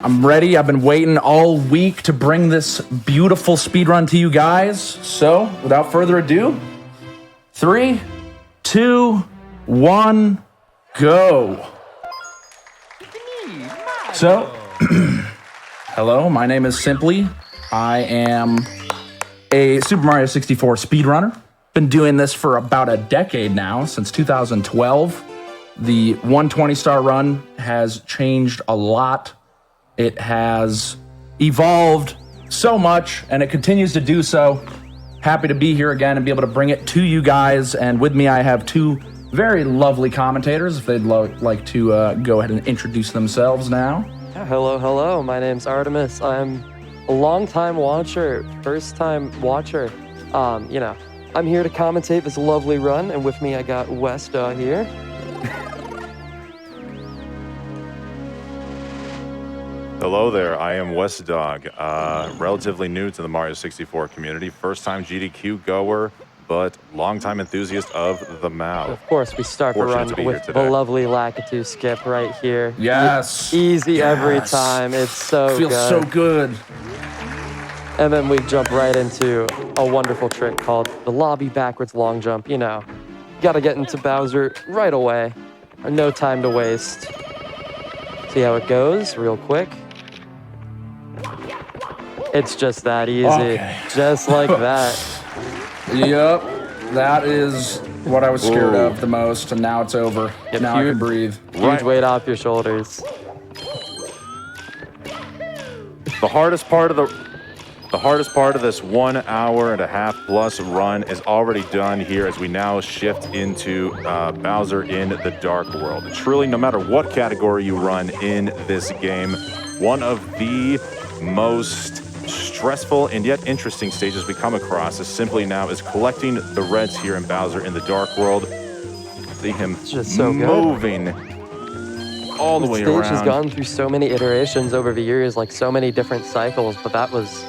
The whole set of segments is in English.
I'm ready. I've been waiting all week to bring this beautiful speedrun to you guys. So, without further ado, 3, 2, 1, go. So, hello, my name is Simply. I am a Super Mario 64 speedrunner. Been doing this for about a decade now, since 2012. The 120 star run has changed a lot. It has evolved so much, and it continues to do so. Happy to be here again and be able to bring it to you guys. And with me, I have two very lovely commentators, if they'd like to go ahead and introduce themselves now. Hello. My name's Artemis. I'm a long-time watcher, first-time watcher. I'm here to commentate this lovely run, and with me, I got Westa here. Hello there, I am West Dog, relatively new to the Mario 64 community, first-time GDQ goer, but long-time enthusiast of the MAU. Of course, we start the run with the lovely Lakitu skip right here. Yes! Easy every time, it's so good. Feels so good. And then we jump right into a wonderful trick called the lobby backwards long jump. You gotta get into Bowser right away, no time to waste. See how it goes real quick. It's just that easy, just like that. Yep, that is what I was scared of the most, and now it's over. Yep, now I can breathe. Huge weight off your shoulders. The hardest part of this 1 hour and a half plus run is already done here as we now shift into Bowser in the Dark World. Truly, no matter what category you run in this game, one of the most stressful and yet interesting stages we come across is simply now is collecting the reds here in Bowser in the Dark World. See him just so moving all the way around. The stage has gone through so many iterations over the years, like so many different cycles, but that was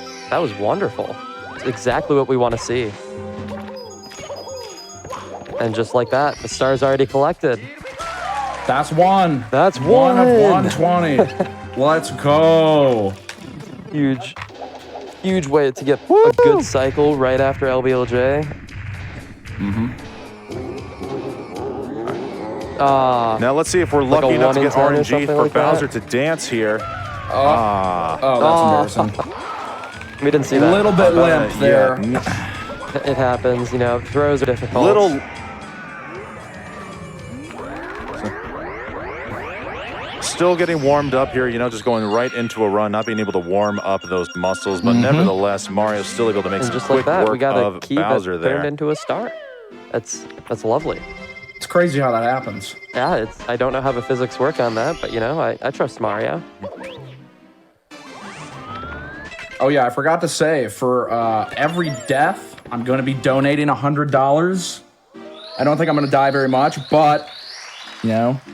wonderful. It's exactly what we want to see. And just like that, the star's already collected. That's one. That's one of 120. Let's go. Huge way to get a good cycle right after LBLJ. Now let's see if we're lucky enough to get RNG for like Bowser to dance here. That's embarrassing. We didn't see that. A little bit limp there. It happens, throws are difficult. Still getting warmed up here, just going right into a run, not being able to warm up those muscles, but nevertheless, Mario's still able to make some just quick like that, work we got of a key Bowser that there. turned into a star. That's lovely. It's crazy how that happens. Yeah, I don't know how the physics work on that, but I trust Mario. Oh yeah, I forgot to say, for every death, I'm going to be donating $100. I don't think I'm going to die very much, but,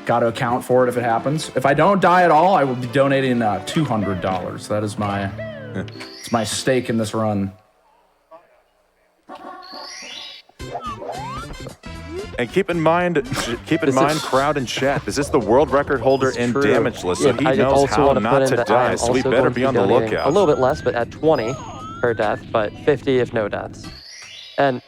got to account for it if it happens. If I don't die at all, I will be donating $200. That is it's my stake in this run. And keep in mind, crowd and chat. This is the world record holder in damage list, so he knows how not to die. So we better be on the lookout. A little bit less, but at 20 per death, but 50 if no deaths. And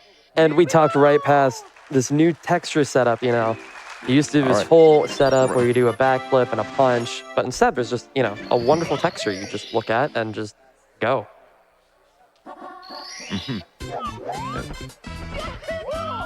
we talked right past this new texture setup. You used to do this whole setup where you do a backflip and a punch, but instead there's just a wonderful texture you just look at and just go.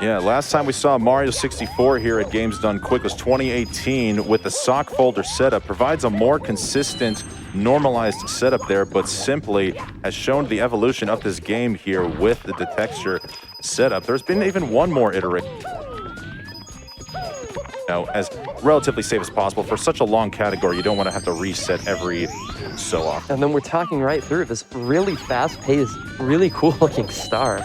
Yeah, last time we saw Mario 64 here at Games Done Quick was 2018 with the sock folder setup. Provides a more consistent, normalized setup there, but Simply has shown the evolution of this game here with the texture setup. There's been even one more iteration. As relatively safe as possible. For such a long category, you don't want to have to reset every so often. And then we're talking right through this really fast-paced, really cool-looking star.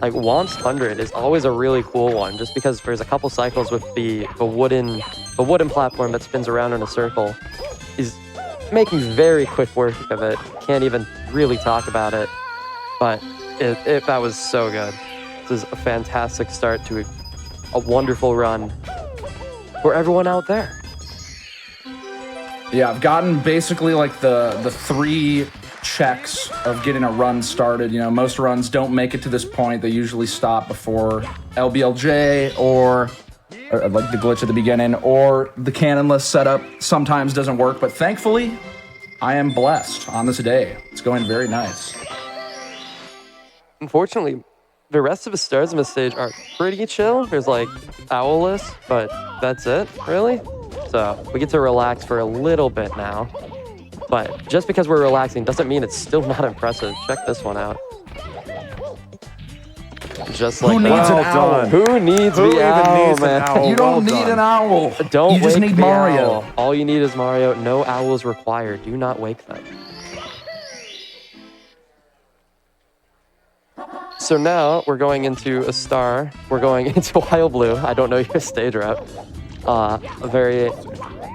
Like, Womp's 100 is always a really cool one, just because there's a couple cycles with the wooden platform that spins around in a circle. He's making very quick work of it. Can't even really talk about it, but that was so good. This is a fantastic start to a wonderful run for everyone out there. Yeah, I've gotten basically like the 3 checks of getting a run started. You know, most runs don't make it to this point. They usually stop before LBLJ or like the glitch at the beginning, or the cannonless setup sometimes doesn't work. But thankfully, I am blessed on this day. It's going very nice. Unfortunately, the rest of the stars on the stage are pretty chill. There's like Owlless, but that's it, really. So we get to relax for a little bit now. But just because we're relaxing doesn't mean it's still not impressive. Check this one out. Just like Who needs that. an owl? Who needs Who the even owl, needs an man? owl? You don't Well need done. an owl. Don't You just wake need the Mario. owl. All you need is Mario. No owls required. Do not wake them. So now we're going into a star. We're going into Wild Blue. I don't know your stage route. A very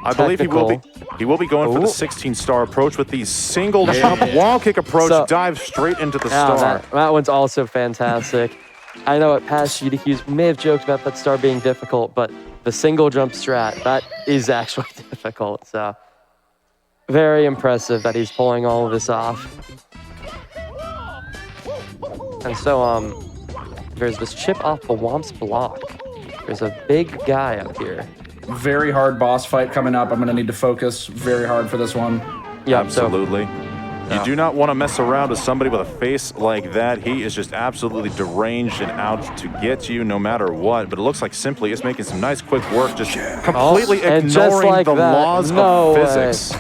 I believe he will be going for the Ooh. 16-star approach with the single jump wall kick approach. So- Dive straight into the Yeah, star. that one's also fantastic. I know at past GDQs may have joked about that star being difficult, but the single jump strat, that is actually difficult. So very impressive that he's pulling all of this off. And so there's this chip off the Womp's block. There's a big guy up here. Very hard boss fight coming up. I'm going to need to focus very hard for this one. Yeah, Absolutely. Yeah. You do not want to mess around with somebody with a face like that. He is just absolutely deranged and out to get you no matter what. But it looks like Simply is making some nice quick work, just completely and just ignoring like the that, laws no of way. physics.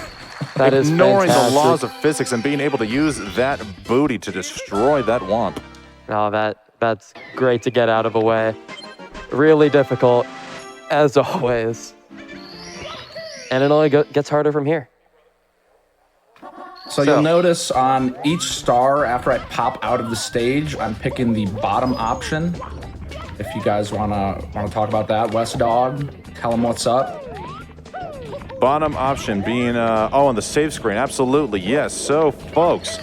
That is Ignoring the fantastic. laws of physics and being able to use that booty to destroy that Womp. Oh, that's great to get out of the way. Really difficult, as always. And it only gets harder from here. So you'll notice on each star, after I pop out of the stage, I'm picking the bottom option. If you guys wanna talk about that, West Dog, tell him what's up. Bottom option being, on the save screen. Absolutely, yes. So, folks,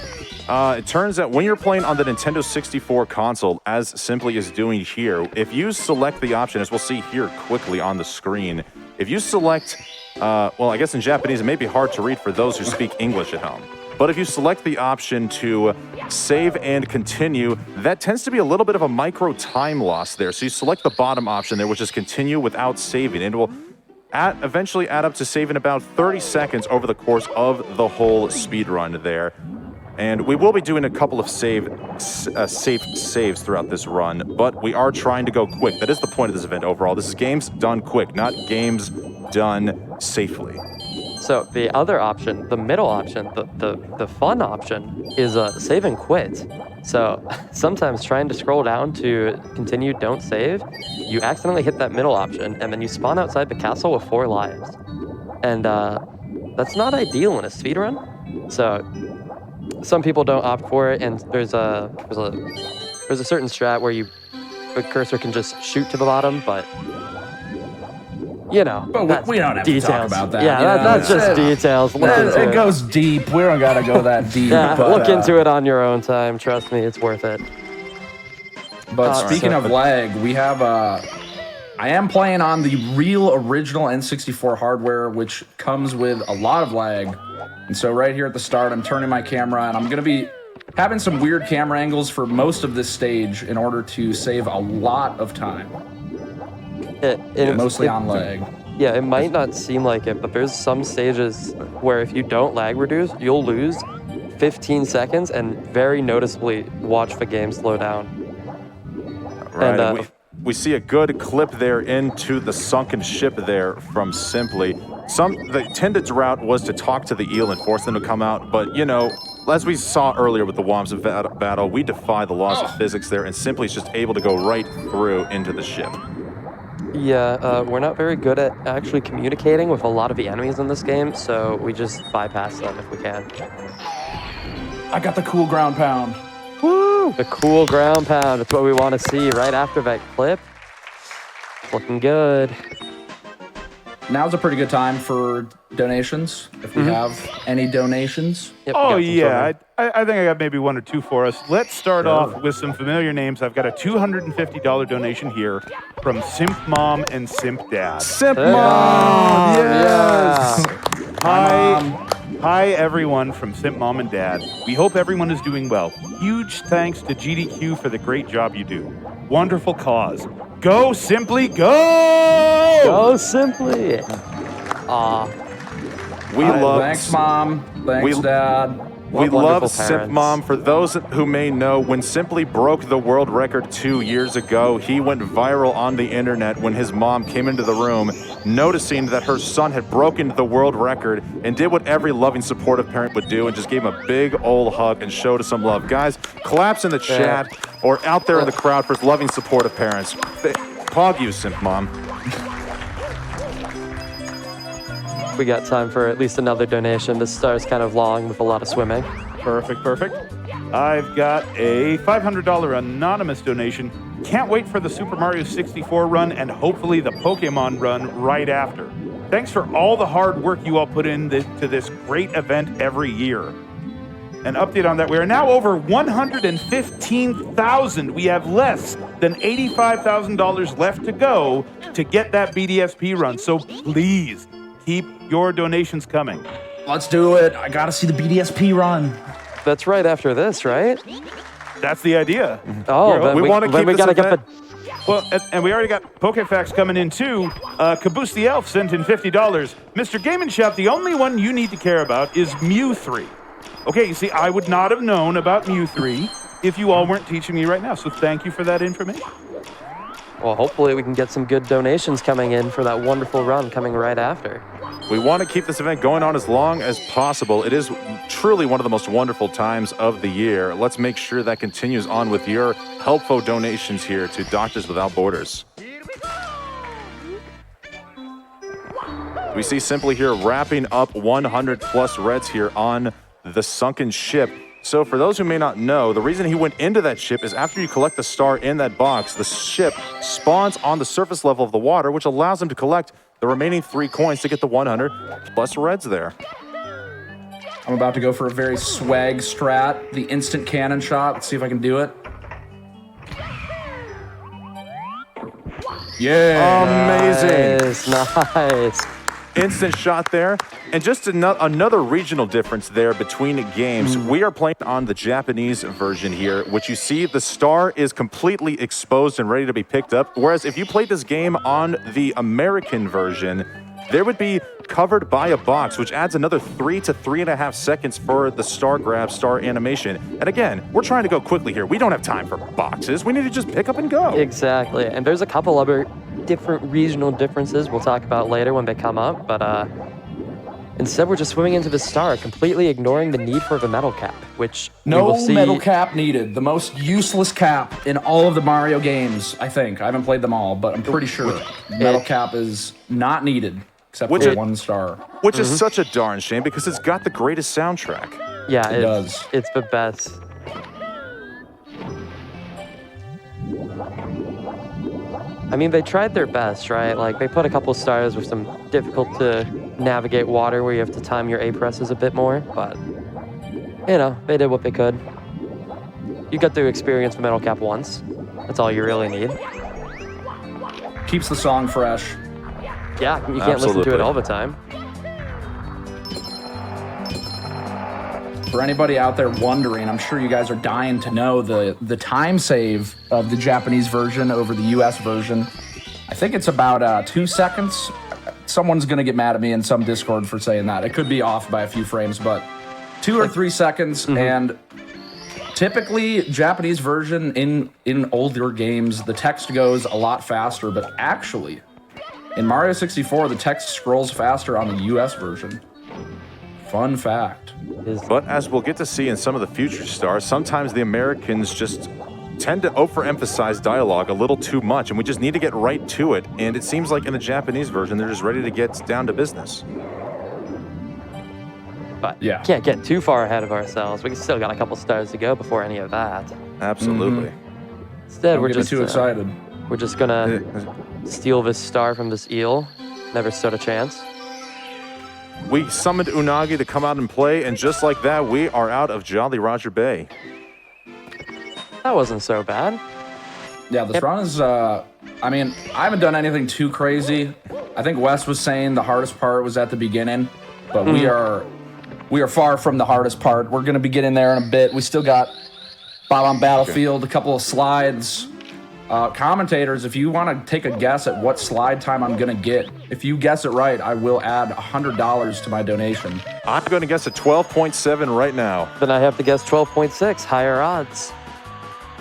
it turns out when you're playing on the Nintendo 64 console, as Simply is doing here, if you select the option, as we'll see here quickly on the screen, if you select, well, I guess in Japanese, it may be hard to read for those who speak English at home. But if you select the option to save and continue, that tends to be a little bit of a micro time loss there. So you select the bottom option there, which is continue without saving. And it will eventually add up to saving about 30 seconds over the course of the whole speed run there. And we will be doing a couple of safe saves throughout this run, but we are trying to go quick. That is the point of this event overall. This is games done quick, not games done safely. So the other option, the middle option, the fun option is save and quit. So sometimes trying to scroll down to continue don't save, you accidentally hit that middle option and then you spawn outside the castle with 4 lives. And that's not ideal in a speedrun. So some people don't opt for it, and there's a certain strat where the cursor can just shoot to the bottom, but you know, But we don't have details. to talk about that. Yeah, you know? that's just details. Look into It goes deep. We don't gotta go that deep. Yeah, but, look into it on your own time. Trust me, it's worth it. But speaking of lag, we have I am playing on the real original N64 hardware, which comes with a lot of lag. And so right here at the start, I'm turning my camera, and I'm gonna be having some weird camera angles for most of this stage in order to save a lot of time. Mostly on lag. Yeah, it might not seem like it, but there's some stages where if you don't lag reduce, you'll lose 15 seconds and very noticeably watch the game slow down. Right, And, we see a good clip there into the sunken ship there from Simply. The intended route was to talk to the eel and force them to come out, but you know, as we saw earlier with the Wombs battle, we defy the laws of physics there, and Simply's just able to go right through into the ship. Yeah, we're not very good at actually communicating with a lot of the enemies in this game, so we just bypass them if we can. I got the cool ground pound. Woo! The cool ground pound. It's what we want to see right after that clip. It's looking good. Now's a pretty good time for donations, if we have any donations. Yep, we Oh got some yeah, sort I think I got maybe 1 or 2 for us. Let's start off with some familiar names. I've got a $250 donation here from Simp Mom and Simp Dad. Simp Mom, Mom! Yes! Hi, everyone from Simp Mom and Dad. We hope everyone is doing well. Huge thanks to GDQ for the great job you do. Wonderful cause. Go, Simply, go! Go Simply. Aw. We love. Thanks, Mom. Thanks, Dad. We What love wonderful Simp parents. Mom. For those who may know, when Simply broke the world record 2 years ago, he went viral on the internet when his mom came into the room, noticing that her son had broken the world record and did what every loving, supportive parent would do and just gave him a big old hug and showed us some love. Guys, claps in the chat or out there in the crowd for loving, supportive parents. Pog you, Simp Mom. We got time for at least another donation. This star's kind of long with a lot of swimming. Perfect. I've got a $500 anonymous donation. Can't wait for the Super Mario 64 run and hopefully the Pokemon run right after. Thanks for all the hard work you all put into this great event every year. An update on that, we are now over 115,000. We have less than $85,000 left to go to get that BDSP run. So please keep your donations coming. Let's do it. I gotta see the BDSP run. That's right after this, right? That's the idea. Oh, then we wanna keep we this gotta get event- the. Well, and we already got Pokefacts coming in too. Caboose the Elf sent in $50. Mr. Game & Shop, the only one you need to care about is Mew 3. Okay, you see, I would not have known about Mew 3 if you all weren't teaching me right now, so thank you for that information. Well, hopefully we can get some good donations coming in for that wonderful run coming right after. We want to keep this event going on as long as possible. It is truly one of the most wonderful times of the year. Let's make sure that continues on with your helpful donations here to Doctors Without Borders. We see Simply here wrapping up 100 plus reds here on the sunken ship. So for those who may not know, the reason he went into that ship is after you collect the star in that box, the ship spawns on the surface level of the water, which allows him to collect the remaining 3 coins to get the 100 plus reds there. I'm about to go for a very swag strat, the instant cannon shot. Let's see if I can do it. Yeah. Amazing. Nice. Instant shot there. And just another regional difference there between games. We are playing on the Japanese version here, which you see the star is completely exposed and ready to be picked up. Whereas if you played this game on the American version, there would be covered by a box, which adds another 3 to 3.5 seconds for the star grab, star animation. And again, we're trying to go quickly here. We don't have time for boxes. We need to just pick up and go. Exactly. And there's a couple other different regional differences we'll talk about later when they come up, but instead we're just swimming into the star, completely ignoring the need for the metal cap, which we will No see. metal cap needed. The most useless cap in all of the Mario games, I think. I haven't played them all, but I'm pretty sure metal cap is not needed, except Which for it- 1 star. Which is such a darn shame because it's got the greatest soundtrack. Yeah, It does. It's the best. I mean, they tried their best, right? Like, they put a couple stars with some difficult to navigate water where you have to time your A presses a bit more, but, you know, they did what they could. You got to experience the metal cap once. That's all you really need. Keeps the song fresh. Yeah, you can't listen to Absolutely. it all the time. For anybody out there wondering, I'm sure you guys are dying to know the time save of the Japanese version over the US version. I think it's about 2 seconds. Someone's going to get mad at me in some Discord for saying that. It could be off by a few frames, but 2 or 3 seconds. And typically, Japanese version in older games, the text goes a lot faster, but actually, in Mario 64, the text scrolls faster on the US version. Fun fact. But as we'll get to see in some of the future stars, sometimes the Americans just tend to overemphasize dialogue a little too much, and we just need to get right to it. And it seems like in the Japanese version, they're just ready to get down to business. But Yeah. can't get too far ahead of ourselves. We still got a couple stars to go before any of that. Absolutely. Instead, Don't we're get me just too excited. We're just gonna steal this star from this eel. Never stood a chance. We summoned Unagi to come out and play, and just like that, we are out of Jolly Roger Bay. That wasn't so bad. Yeah, this run is, I mean, I haven't done anything too crazy. I think Wes was saying the hardest part was at the beginning. but we are far from the hardest part. We're going to be getting there in a bit. We still got Bob-omb Battlefield, a couple of slides. Commentators, if you want to take a guess at what slide time I'm going to get, if you guess it right, I will add $100 to my donation. I'm going to guess a 12.7 right now. Then I have to guess 12.6, higher odds.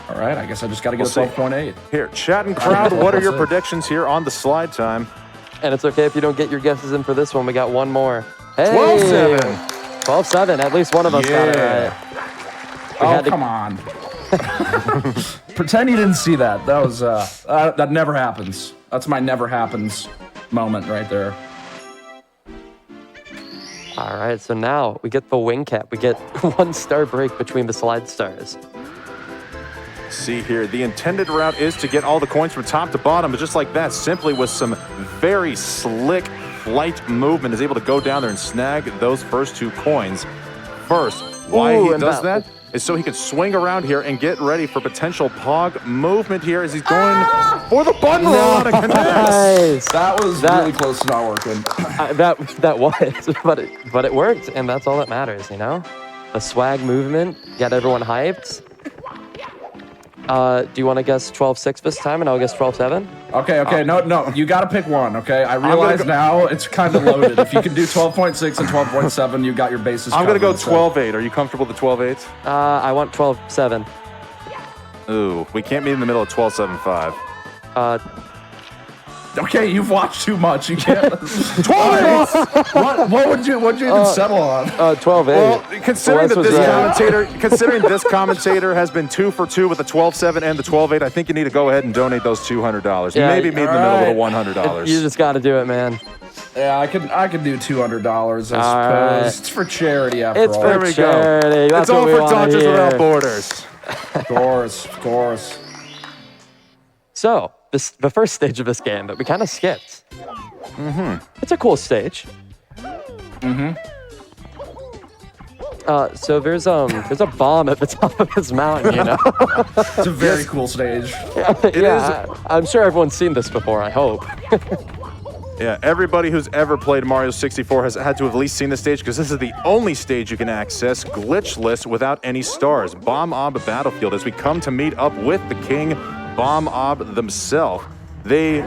All right, I guess I just got to get a 12.8. Here, chat and crowd, what are your predictions here on the slide time? And it's okay if you don't get your guesses in for this one. We got one more. Hey! 12.7. 12.7. At least one of us got it right. Come on. Pretend you didn't see that. That was that never happens. That's my never happens moment right there. All right, so now we get the wing cap. We get 1 star break between the slide stars. See here, the intended route is to get all the coins from top to bottom, but just like that, simply with some very slick flight movement, is able to go down there and snag those first 2 coins. First, why he does that is so he can swing around here and get ready for potential pog movement here as he's going for the button roll on a connect. Nice. That was really close to not working. That was, but it worked, and that's all that matters, you know? A swag movement, get everyone hyped. Do you want to guess 12.6 this time, and I'll guess 12.7? Okay, no, you got to pick one, okay? I realize now it's kind of loaded. If you can do 12.6 and 12.7, you got your bases I'm going to go covered, 12.8. Are you comfortable with the 12.8? I want 12.7. Ooh, we can't meet in the middle of 12.75. Okay, you've watched too much. You can't. 12.8. What would you even settle on? 12.8. Well, considering Wes that was this right. considering this commentator has been 2 for 2 with the 12.7 and the 12.8, I think you need to go ahead and donate those $200. Yeah, Maybe meet in the middle with the $100. You just got to do it, man. Yeah, I could do $200. I suppose right. it's for charity after It's all. for There we charity. go. That's It's all what we for wanna Doctors hear. Without Borders. Of course. So, the first stage of this game that we kind of skipped. It's a cool stage. So there's a bomb at the top of this mountain, you know? It's a very cool stage. Yeah, I'm sure everyone's seen this before, I hope. Yeah, everybody who's ever played Mario 64 has had to have at least seen this stage because this is the only stage you can access glitchless without any stars. Bob-omb Battlefield, as we come to meet up with the king, Bob-omb themselves. They,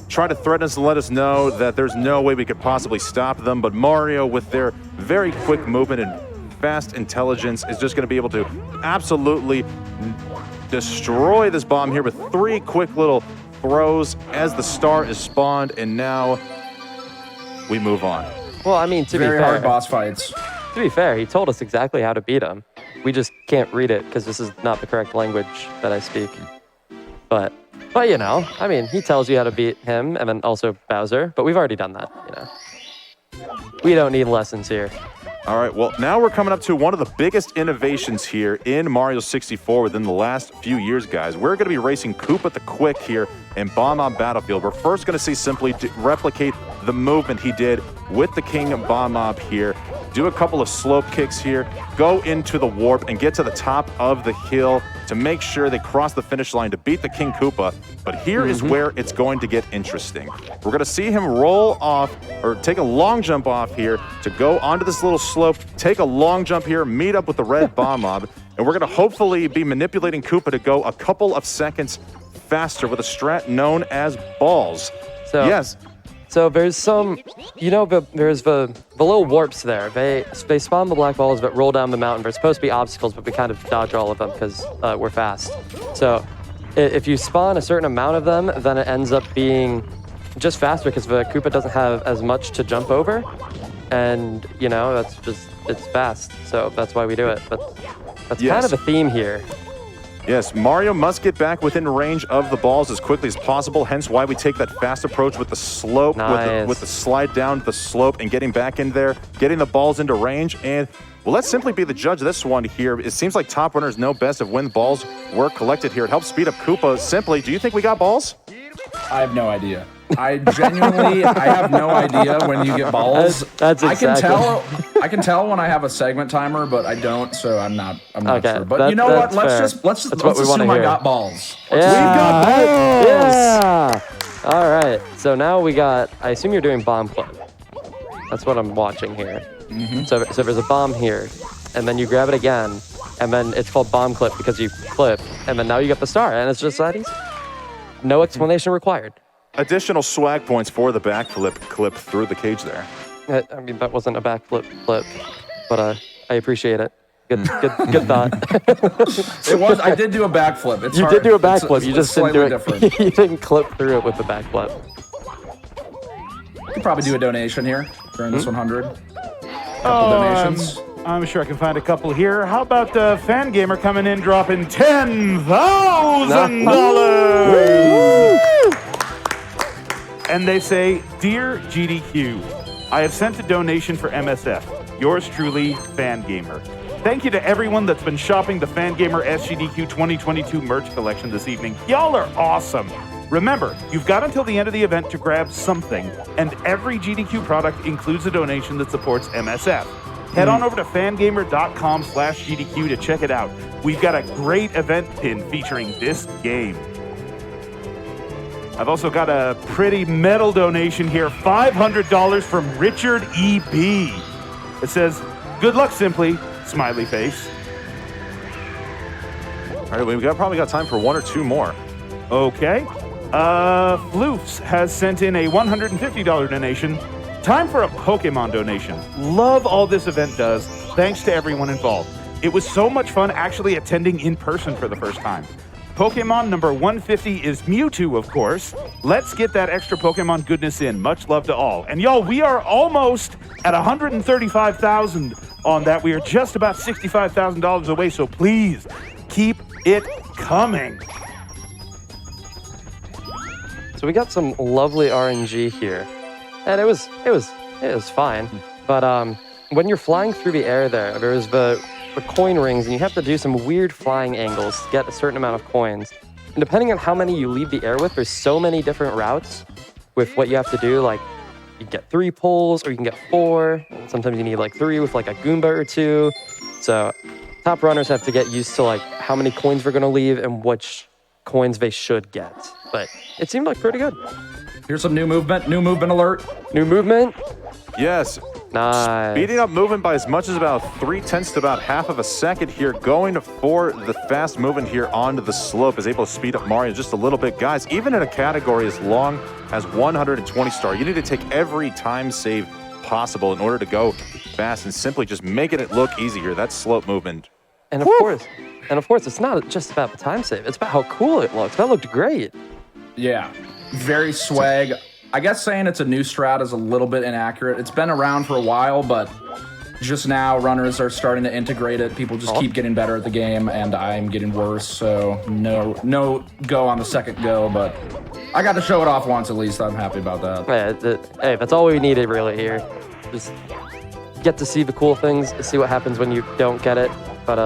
try to threaten us and let us know that there's no way we could possibly stop them, but Mario, with their very quick movement and fast intelligence, is just going to be able to absolutely destroy this bomb here with 3 quick little throws as the star is spawned, and now we move on. Well, I mean, to Very be fair, hard boss fights. To be fair, he told us exactly how to beat him. We just can't read it because this is not the correct language that I speak. But I mean, he tells you how to beat him and then also Bowser, but we've already done that, We don't need lessons here. All right, well, now we're coming up to one of the biggest innovations here in Mario 64 within the last few years, guys. We're going to be racing Koopa the Quick here in Bob-omb Battlefield. We're first going to see Simply replicate the movement he did with the King Bob-omb here, do a couple of slope kicks here, go into the warp, and get to the top of the hill to make sure they cross the finish line to beat the King Koopa. But here is where it's going to get interesting. We're going to see him roll off, or take a long jump off here to go onto this little slope, take a long jump here, meet up with the red Bob-omb, and we're going to hopefully be manipulating Koopa to go a couple of seconds faster with a strat known as balls. So, yes. So there's some, there's the little warps there. They spawn the black balls that roll down the mountain. They're supposed to be obstacles, but we kind of dodge all of them because we're fast. So if you spawn a certain amount of them, then it ends up being just faster because the Koopa doesn't have as much to jump over. And, it's fast. So that's why we do it. But that's kind of the theme here. Yes, Mario must get back within range of the balls as quickly as possible, hence why we take that fast approach with the slope, with the slide down the slope and getting back in there, getting the balls into range. And, well, let's simply be the judge of this one here. It seems like top runners know best of when balls were collected here. It helps speed up Koopa. Simply, do you think we got balls? I have no idea. I have no idea when you get balls. That's exactly. I can tell when I have a segment timer, but I don't, so I'm not Okay, sure. But you know what? Let's assume I got balls. Yeah. We've got balls! Yeah! All right. So now I assume you're doing Bomb Club. That's what I'm watching here. So there's a bomb here, and then you grab it again, and then it's called bomb clip because you clip, and then now you get the star, and it's just that easy. No explanation required. Additional swag points for the backflip clip through the cage there. I mean, that wasn't a backflip clip, but I appreciate it. Good thought. It was. I did do a backflip. It's You hard. did do a backflip. You It's just didn't do it. different. You didn't clip through it with the backflip. You could probably do a donation here during this 100. Couple donations. I'm sure I can find a couple here. How about Fan Gamer coming in dropping $10,000? And they say, Dear GDQ, I have sent a donation for MSF. Yours truly, Fan Gamer. Thank you to everyone that's been shopping the Fan Gamer SGDQ 2022 merch collection this evening. Y'all are awesome. Remember, you've got until the end of the event to grab something, and every GDQ product includes a donation that supports MSF. Head on over to fangamer.com/GDQ to check it out. We've got a great event pin featuring this game. I've also got a pretty metal donation here, $500 from Richard E.B. It says, good luck, Simply, smiley face. All right, we've probably got time for one or two more. Okay. Floofs has sent in a $150 donation. Time for a Pokemon donation. Love all this event does. Thanks to everyone involved. It was so much fun actually attending in person for the first time. Pokemon number 150 is Mewtwo, of course. Let's get that extra Pokemon goodness in. Much love to all. And y'all, we are almost at 135,000 on that. We are just about $65,000 away, so please keep it coming. So we got some lovely RNG here, and it was fine. But when you're flying through the air, there's the coin rings, and you have to do some weird flying angles to get a certain amount of coins. And depending on how many you leave the air with, there's so many different routes with what you have to do. Like you can get 3 pulls, or you can get 4. And sometimes you need like 3 with like a Goomba or 2. So top runners have to get used to like how many coins we're gonna leave and which coins they should get. But it seemed like pretty good. Here's some new movement. New movement alert. New movement. Yes. Nice. Speeding up movement by as much as about 0.3 to about half of a second here. Going for the fast movement here onto the slope is able to speed up Mario just a little bit. Guys, even in a category as long as 120 star, you need to take every time save possible in order to go fast and simply just making it look easier. That's slope movement. And of course, it's not just about the time save. It's about how cool it looks. That looked great. Yeah, very swag. I guess saying it's a new strat is a little bit inaccurate. It's been around for a while, but just now runners are starting to integrate it. People just keep getting better at the game, and I'm getting worse. So no go on the second go, but I got to show it off once at least. I'm happy about that. Hey, that's all we needed really here. Just get to see the cool things, see what happens when you don't get it. But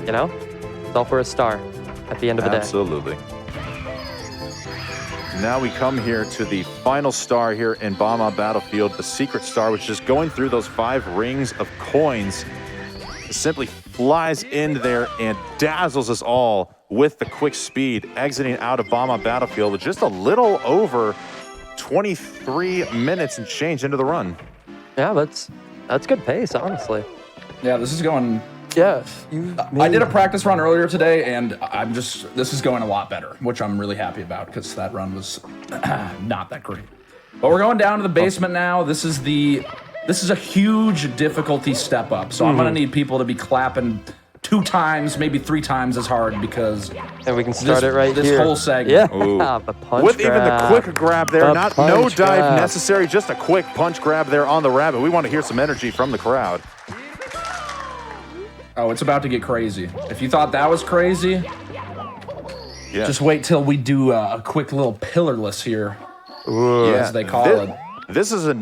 it's all for a star at the end of the day. Absolutely. Now we come here to the final star here in Bob-omb Battlefield, the secret star, which is going through those 5 rings of coins. It simply flies in there and dazzles us all with the quick speed, exiting out of Bob-omb Battlefield with just a little over 23 minutes and change into the run. Yeah, that's good pace, honestly. Yeah, this is going... Yeah. I did a practice run earlier today, and this is going a lot better, which I'm really happy about because that run was not that great. But we're going down to the basement now. This is a huge difficulty step up, so I'm gonna need people to be clapping 2 times, maybe 3 times as hard because. And we can start it right here. This whole segment. Yeah, the punch with grab. Even the quick grab there, no dive necessary, just a quick punch grab there on the rabbit. We want to hear some energy from the crowd. Oh, it's about to get crazy. If you thought that was crazy, just wait till we do a quick little pillarless here, as they call it. This is a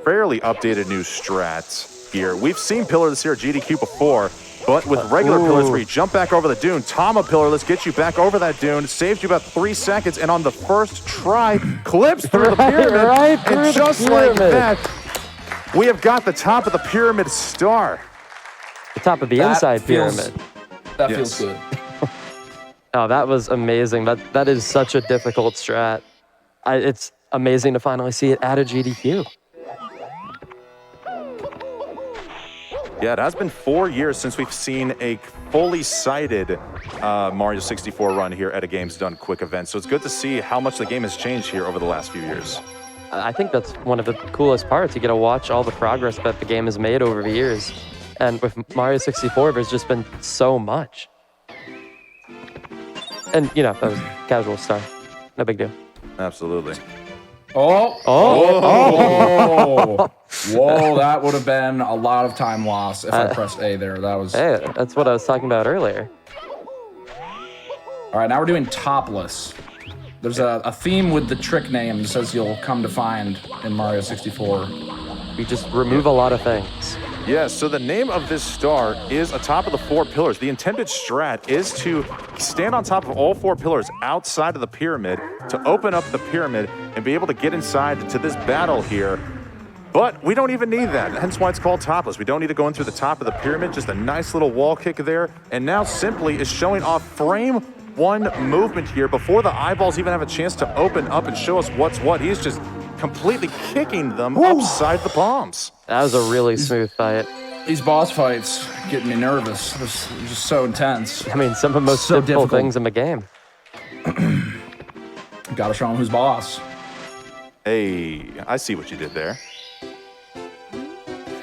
fairly updated new strat here. We've seen pillarless here at GDQ before, but with regular pillars where you jump back over the dune, Tama pillarless gets you back over that dune, saves you about 3 seconds, and on the first try, clips through the pyramid, and just like that, we have got the top of the pyramid star. The top of the inside pyramid. That feels good. Oh, that was amazing. That is such a difficult strat. It's amazing to finally see it at a GDQ. Yeah, it has been 4 years since we've seen a fully sighted Mario 64 run here at a Games Done Quick event. So it's good to see how much the game has changed here over the last few years. I think that's one of the coolest parts. You get to watch all the progress that the game has made over the years. And with Mario 64, there's just been so much. And, you know, that was casual stuff. No big deal. Absolutely. Oh. Whoa, that would have been a lot of time lost if I pressed A there. That was... Hey, that's what I was talking about earlier. All right, now we're doing topless. There's a theme with the trick names, as you'll come to find in Mario 64. We just remove a lot of things. Yeah, so the name of this star is atop of the 4 pillars. The intended strat is to stand on top of all 4 pillars outside of the pyramid to open up the pyramid and be able to get inside to this battle here. But we don't even need that, hence why it's called topless. We don't need to go in through the top of the pyramid, just a nice little wall kick there. And now Simply is showing off frame 1 movement here before the eyeballs even have a chance to open up and show us what's what. He's just completely kicking them upside the palms. That was a really smooth fight. These boss fights get me nervous. It's just so intense. I mean, some of the most So difficult difficult. things in the game. Gotta show him who's boss. Hey, I see what you did there.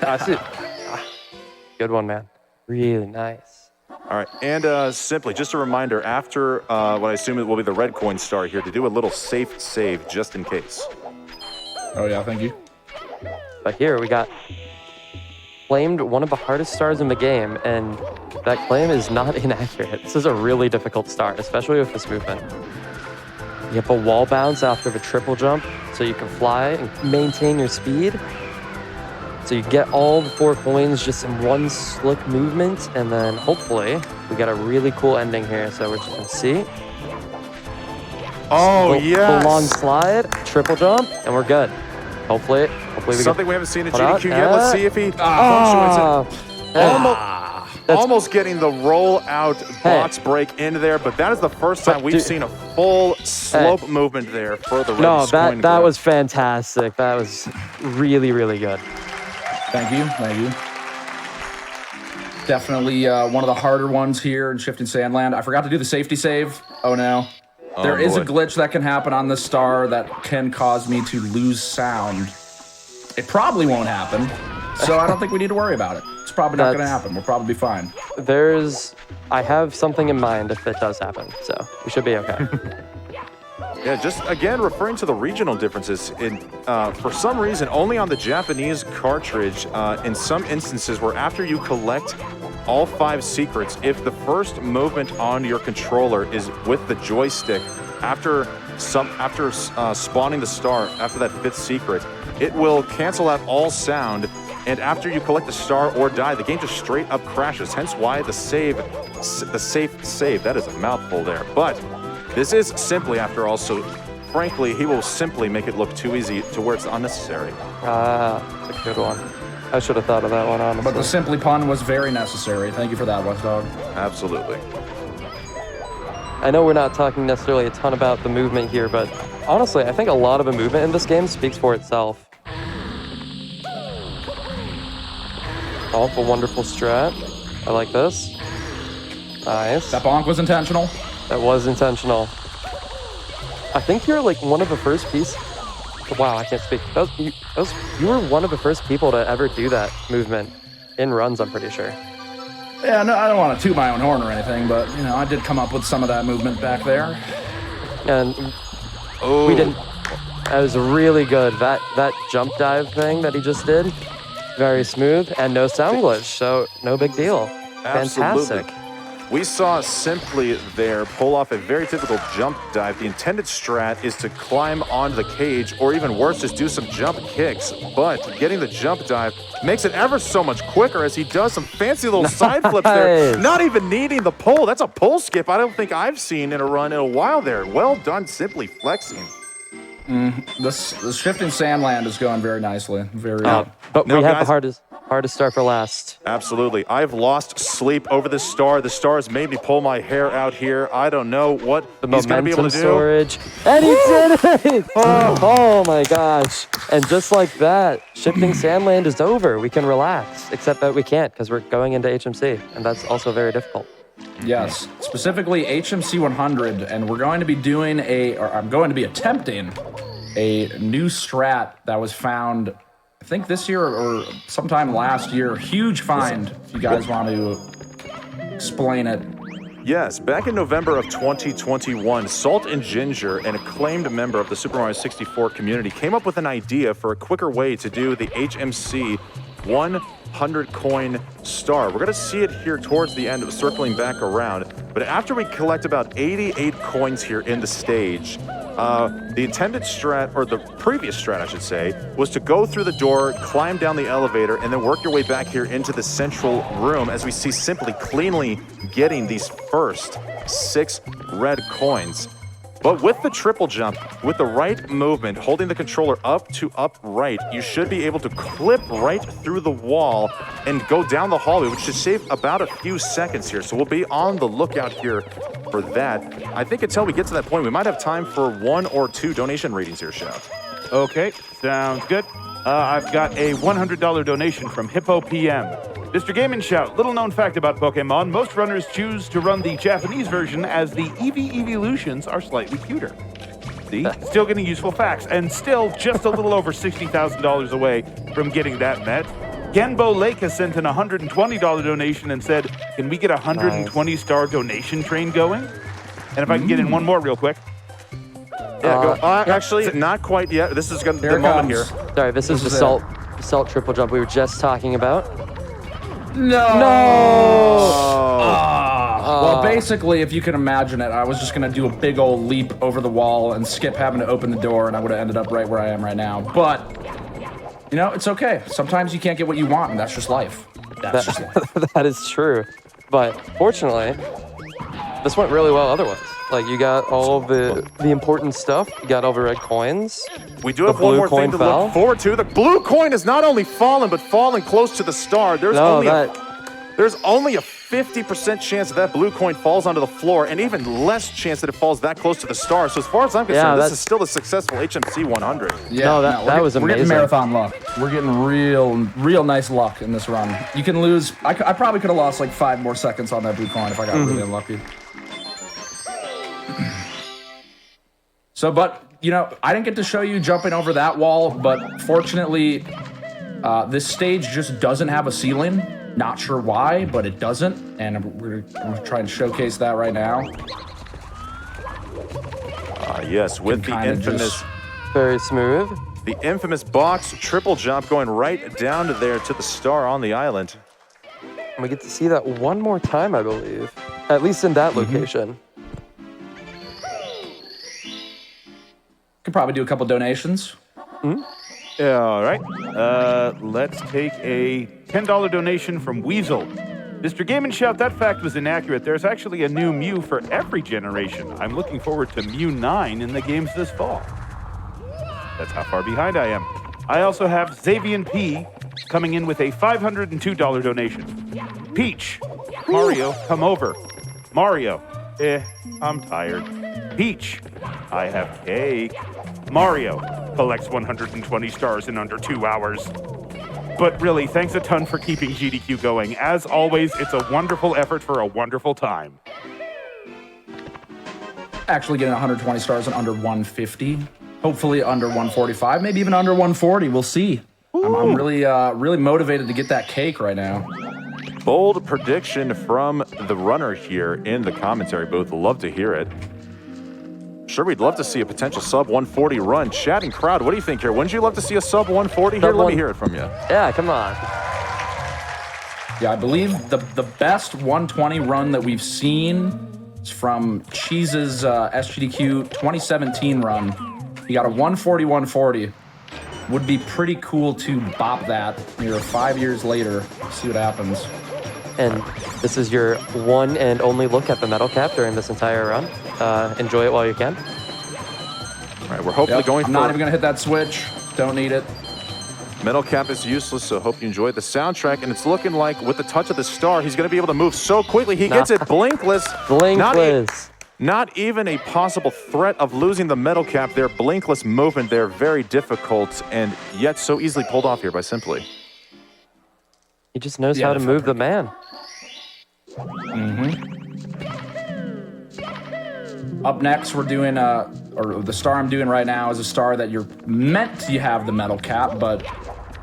That's it. Good one, man. Really nice. All right, and Simply, just a reminder, after what I assume it will be the red coin star here, to do a little safe save just in case. Oh yeah, thank you. But here we got claimed one of the hardest stars in the game, and that claim is not inaccurate. This is a really difficult star, especially with this movement. You have a wall bounce after the triple jump, so you can fly and maintain your speed. So you get all the 4 coins just in one slick movement, and then hopefully we got a really cool ending here. So we're just gonna see. Oh, yes! Full long slide, triple jump, and we're good. Hopefully we Something get we haven't seen in Hold on. GDQ yet. Let's see if he punctuates it. Almost getting the roll out box break in there, but that is the first time we've seen a full slope movement there for the red No, coin that grab. was fantastic. That was really, really good. Thank you, thank you. Definitely one of the harder ones here in Shifting Sandland. I forgot to do the safety save. Oh no. There is a glitch that can happen on this star that can cause me to lose sound. It probably won't happen, so I don't think we need to worry about it. It's probably not going to happen. We'll probably be fine. I have something in mind if it does happen, so we should be okay. Yeah, just again referring to the regional differences. For some reason, only on the Japanese cartridge, in some instances where after you collect all 5 secrets, if the first movement on your controller is with the joystick, after spawning the star, after that 5th secret, it will cancel out all sound. And after you collect a star or die, the game just straight up crashes. Hence why the safe save. That is a mouthful there, but. This is Simply, after all, so frankly, he will simply make it look too easy to where it's unnecessary. That's a good one. I should have thought of that one, honestly. But the Simply pun was very necessary. Thank you for that, West Dog. Absolutely. I know we're not talking necessarily a ton about the movement here, but honestly, I think a lot of the movement in this game speaks for itself. Oh, a wonderful strat. I like this. Nice. That bonk was intentional. That was intentional. I think you're like one of the first Wow, I can't speak. You were one of the first people to ever do that movement in runs, I'm pretty sure. Yeah, no, I don't want to toot my own horn or anything, but, you know, I did come up with some of that movement back there. And we didn't... That was really good. That jump dive thing that he just did, very smooth, and no sound glitch, so no big deal. Absolutely. Fantastic. We saw Simply there pull off a very typical jump dive. The intended strat is to climb onto the cage, or even worse, just do some jump kicks. But getting the jump dive makes it ever so much quicker as he does some fancy little side flips there. Not even needing the pull. That's a pull skip I don't think I've seen in a run in a while there. Well done, Simply flexing. This Shifting Sandland is going very nicely. Very. But now, we have guys, the hardest. Hardest star for last. Absolutely. I've lost sleep over this star. The star has made me pull my hair out here. I don't know what he's going to be able to do. Storage. And he did it! Oh my gosh. And just like that, shifting Sandland is over. We can relax, except that we can't because we're going into HMC, and that's also very difficult. Yes, specifically HMC 100, and we're going to be doing I'm going to be attempting a new strat that was found, I think this year or sometime last year. Huge find, if you guys want to explain it. Yes, back in November of 2021, Salt and Ginger, an acclaimed member of the Super Mario 64 community, came up with an idea for a quicker way to do the HMC 100 coin star. We're going to see it here towards the end of circling back around. But after we collect about 88 coins here in the stage, the intended strat, or the previous strat, I should say, was to go through the door, climb down the elevator, and then work your way back here into the central room as we see Simply cleanly getting these first 6 red coins. But with the triple jump, with the right movement, holding the controller up to upright, you should be able to clip right through the wall and go down the hallway, which should save about a few seconds here. So we'll be on the lookout here for that. I think until we get to that point, we might have time for 1 or 2 donation readings here, Chef. Okay, sounds good. I've got a $100 donation from Hippo PM. Mr. Game & Shout, little known fact about Pokemon, most runners choose to run the Japanese version as the Eevee evolutions are slightly cuter. See? Still getting useful facts, and still just a little over $60,000 away from getting that met. Genbo Lake has sent an $120 donation and said, can we get a 120-star donation train going? And if I can get in one more real quick. Yeah, go. Actually, not quite yet. This is gonna, the moment here. Sorry, this is the salt triple jump we were just talking about. No! Oh. Well, basically, if you can imagine it, I was just going to do a big old leap over the wall and skip having to open the door, and I would have ended up right where I am right now. But, you know, it's okay. Sometimes you can't get what you want, and that's just life. That's just life. That is true. But fortunately, this went really well otherwise. Like, you got all of the important stuff. You got all the red coins. We do have one more thing to look forward to. The blue coin has not only fallen, but fallen close to the star. There's only a 50% chance that blue coin falls onto the floor, and even less chance that it falls that close to the star. So as far as I'm concerned, this is still a successful HMC 100. Yeah, no, that was amazing. We're getting marathon luck. We're getting real nice luck in this run. You can lose. I probably could have lost like 5 more seconds on that blue coin if I got really unlucky. So, but, you know, I didn't get to show you jumping over that wall, but fortunately, this stage just doesn't have a ceiling. Not sure why, but it doesn't, and I'm going to try and showcase that right now. Yes, with the infamous... Very smooth. The infamous box triple jump going right down to there to the star on the island. And we get to see that one more time, I believe. At least in that location. Could probably do a couple donations. Yeah, all right. Let's take a $10 donation from Weasel. Mr. Game & Shout, that fact was inaccurate. There's actually a new Mew for every generation. I'm looking forward to Mew 9 in the games this fall. That's how far behind I am. I also have Xavian P coming in with a $502 donation. Peach, Mario, come over. Mario, I'm tired. Peach, I have cake. Mario collects 120 stars in under 2 hours. But really, thanks a ton for keeping GDQ going. As always, it's a wonderful effort for a wonderful time. Actually getting 120 stars in under 150. Hopefully under 145, maybe even under 140. We'll see. I'm really motivated to get that cake right now. Bold prediction from the runner here in the commentary booth. Love to hear it. Sure, we'd love to see a potential sub 140 run. Chatting crowd, what do you think here? Wouldn't you love to see a sub 140 here? Let me hear it from you. Yeah, come on. Yeah, I believe the best 120 run that we've seen is from Cheese's SGDQ 2017 run. He got a 140. Would be pretty cool to bop that here 5 years later. See what happens. And this is your one and only look at the metal cap during this entire run. Enjoy it while you can. All right, we're hopefully going for... I'm not even going to hit that switch. Don't need it. Metal cap is useless, so hope you enjoyed the soundtrack. And it's looking like with the touch of the star, he's going to be able to move so quickly. He gets it blinkless. Blinkless. Not even a possible threat of losing the metal cap there. Blinkless movement there, very difficult, and yet so easily pulled off here by Simply. He just knows how to move the man. Up next, we're doing or the star I'm doing right now is a star that you're meant to have the metal cap, but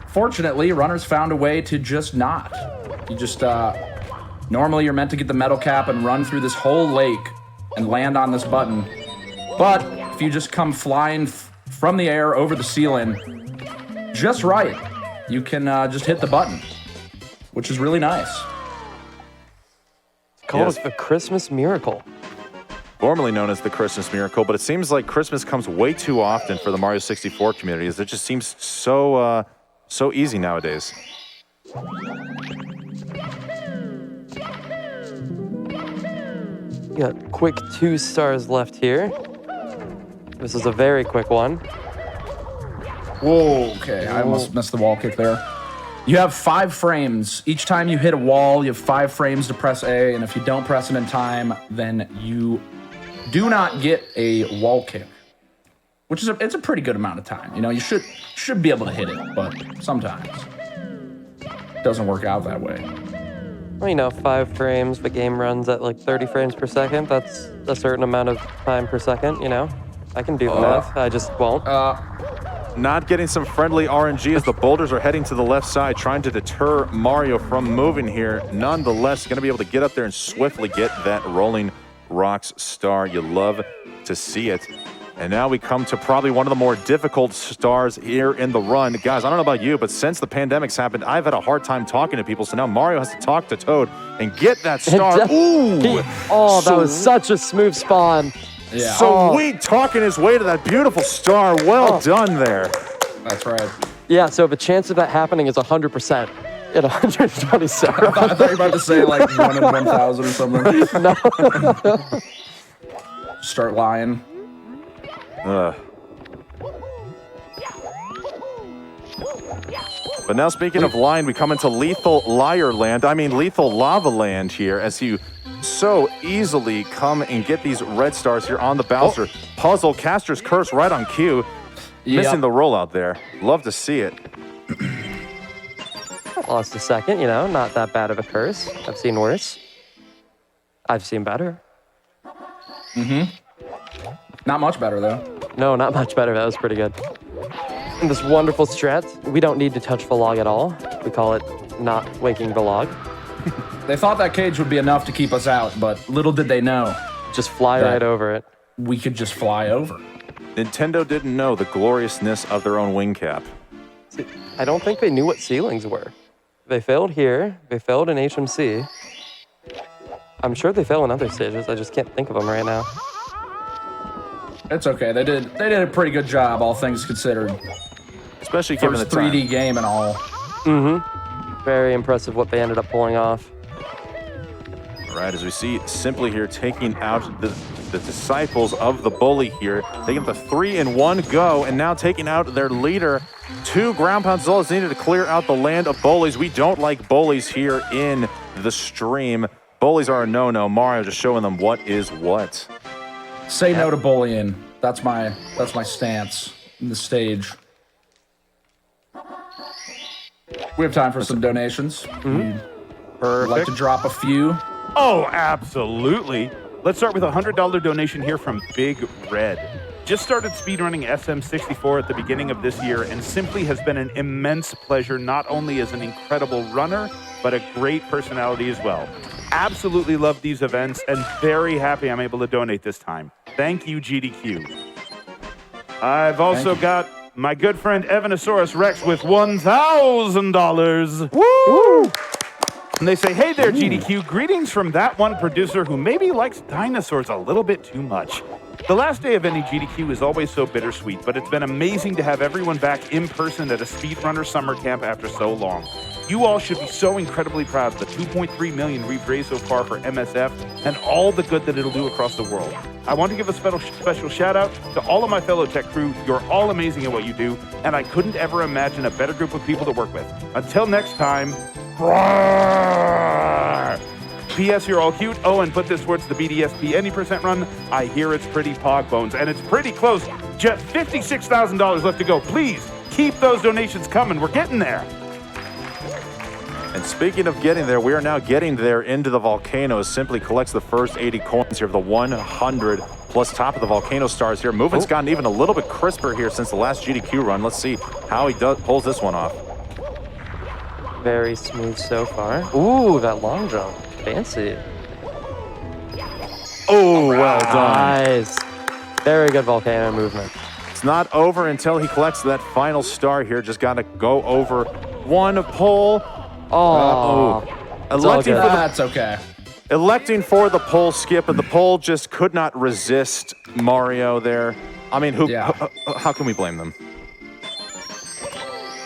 fortunately, runners found a way to just not. You just, normally you're meant to get the metal cap and run through this whole lake and land on this button. But if you just come flying from the air over the ceiling just right, you can just hit the button, which is really nice. Called a Christmas miracle. Formerly known as the Christmas Miracle, but it seems like Christmas comes way too often for the Mario 64 community, as it just seems so easy nowadays. You got quick 2 stars left here. This is a very quick one. Whoa, okay, I almost missed the wall kick there. You have 5 frames. Each time you hit a wall, you have 5 frames to press A, and if you don't press them in time, then you do not get a wall kick, which is it's a pretty good amount of time. You know, you should be able to hit it, but sometimes it doesn't work out that way. Well, you know, 5 frames, the game runs at like 30 frames per second. That's a certain amount of time per second, you know? I can do the math, I just won't. Not getting some friendly RNG as the boulders are heading to the left side, trying to deter Mario from moving here. Nonetheless, going to be able to get up there and swiftly get that Rolling Rocks star. You love to see it. And now we come to probably one of the more difficult stars here in the run. Guys, I don't know about you, but since the pandemic's happened, I've had a hard time talking to people. So now Mario has to talk to Toad and get that star. Ooh! That was such a smooth spawn. Yeah. Sweet talking his way to that beautiful star. Well done there. That's right. Yeah, so the chance of that happening is 100% at 127. I thought you were about to say like 1 in 1,000 or something. No. Start lying. But now speaking of lying, we come into Lethal Liar Land. I mean Lethal Lava Land here, as you so easily come and get these red stars here on the Bowser puzzle. Caster's Curse right on cue. Missing the rollout there. Love to see it. Lost a second, you know, not that bad of a curse. I've seen worse. I've seen better. Not much better though. No, not much better. That was pretty good. And this wonderful strat, we don't need to touch the log at all. We call it not waking the log. They thought that cage would be enough to keep us out, but little did they know Just fly right over it. we could just fly over. Nintendo didn't know the gloriousness of their own wing cap. See, I don't think they knew what ceilings were. They failed here. They failed in HMC. I'm sure they fail in other stages. I just can't think of them right now. It's okay. They did a pretty good job, all things considered. Especially given the First time. 3D game and all. Very impressive what they ended up pulling off. All right, as we see Simply here taking out the disciples of the bully here. They get the 3-in-1 go, and now taking out their leader. 2 ground pounds is all that's needed to clear out the land of bullies. We don't like bullies here in the stream. Bullies are a no-no. Mario just showing them what is what. Say no to bullying. That's my stance in the stage. We have time for some donations. I'd like to drop a few. Oh, absolutely. Let's start with a $100 donation here from Big Red. Just started speedrunning SM64 at the beginning of this year, and Simply has been an immense pleasure, not only as an incredible runner, but a great personality as well. Absolutely love these events, and very happy I'm able to donate this time. Thank you, GDQ. I've also got my good friend Evanosaurus Rex with $1,000. Woo! And they say, hey there, GDQ. Greetings from that one producer who maybe likes dinosaurs a little bit too much. The last day of any GDQ is always so bittersweet, but it's been amazing to have everyone back in person at a speedrunner summer camp after so long. You all should be so incredibly proud of the 2.3 million we've raised so far for MSF and all the good that it'll do across the world. I want to give a special shout out to all of my fellow tech crew. You're all amazing at what you do, and I couldn't ever imagine a better group of people to work with. Until next time, roar! P.S. You're all cute. Oh, and put this towards the BDSP any percent run. I hear it's pretty pog bones, and it's pretty close. Just $56,000 left to go. Please keep those donations coming. We're getting there. And speaking of getting there, we are now getting there into the volcano. Simply collects the first 80 coins here of the 100 plus top of the volcano stars here. Movement's gotten even a little bit crisper here since the last GDQ run. Let's see how he pulls this one off. Very smooth so far. Ooh, that long jump. Fancy. Oh, well done. Nice. Very good volcano movement. It's not over until he collects that final star here. Just got to go over one pole. That's okay. Electing for the pole skip, but the pole just could not resist Mario there. I mean, how can we blame them?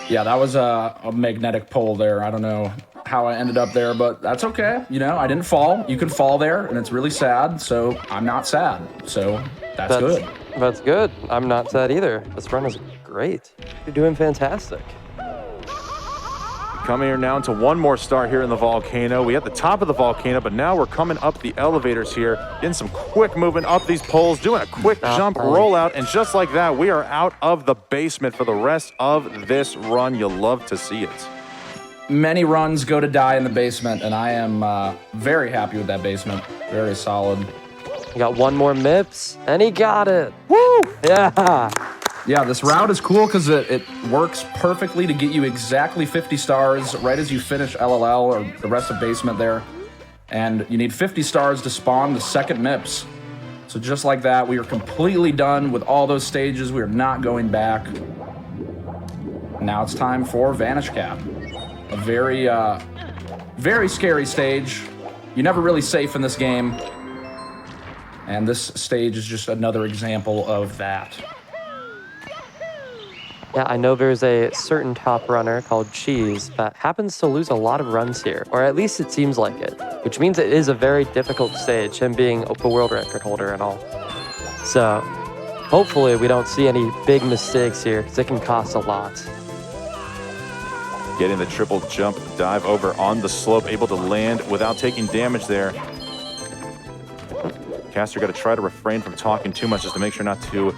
Yeah, that was a magnetic pole there. I don't know how I ended up there, but that's okay. You know, I didn't fall. You can fall there, and it's really sad, so I'm not sad. So that's good. That's good. I'm not sad either. This run is great. You're doing fantastic. Coming here now into one more star here in the volcano. We at the top of the volcano, but now we're coming up the elevators here, getting some quick movement up these poles, doing a quick jump rollout, and just like that, we are out of the basement for the rest of this run. You'll love to see it. Many runs go to die in the basement, and I am very happy with that basement. Very solid. You got one more MIPS, and he got it. Woo! Yeah. Yeah, this route is cool because it works perfectly to get you exactly 50 stars right as you finish LLL or the rest of basement there. And you need 50 stars to spawn the second MIPS. So just like that, we are completely done with all those stages. We are not going back. Now it's time for Vanish Cap. A very, very scary stage. You're never really safe in this game. And this stage is just another example of that. Yeah, I know there's a certain top runner called Cheese that happens to lose a lot of runs here, or at least it seems like it, which means it is a very difficult stage, him being the world record holder and all. So hopefully we don't see any big mistakes here, because it can cost a lot. Getting the triple jump dive over on the slope, able to land without taking damage there. Caster got to try to refrain from talking too much just to make sure not to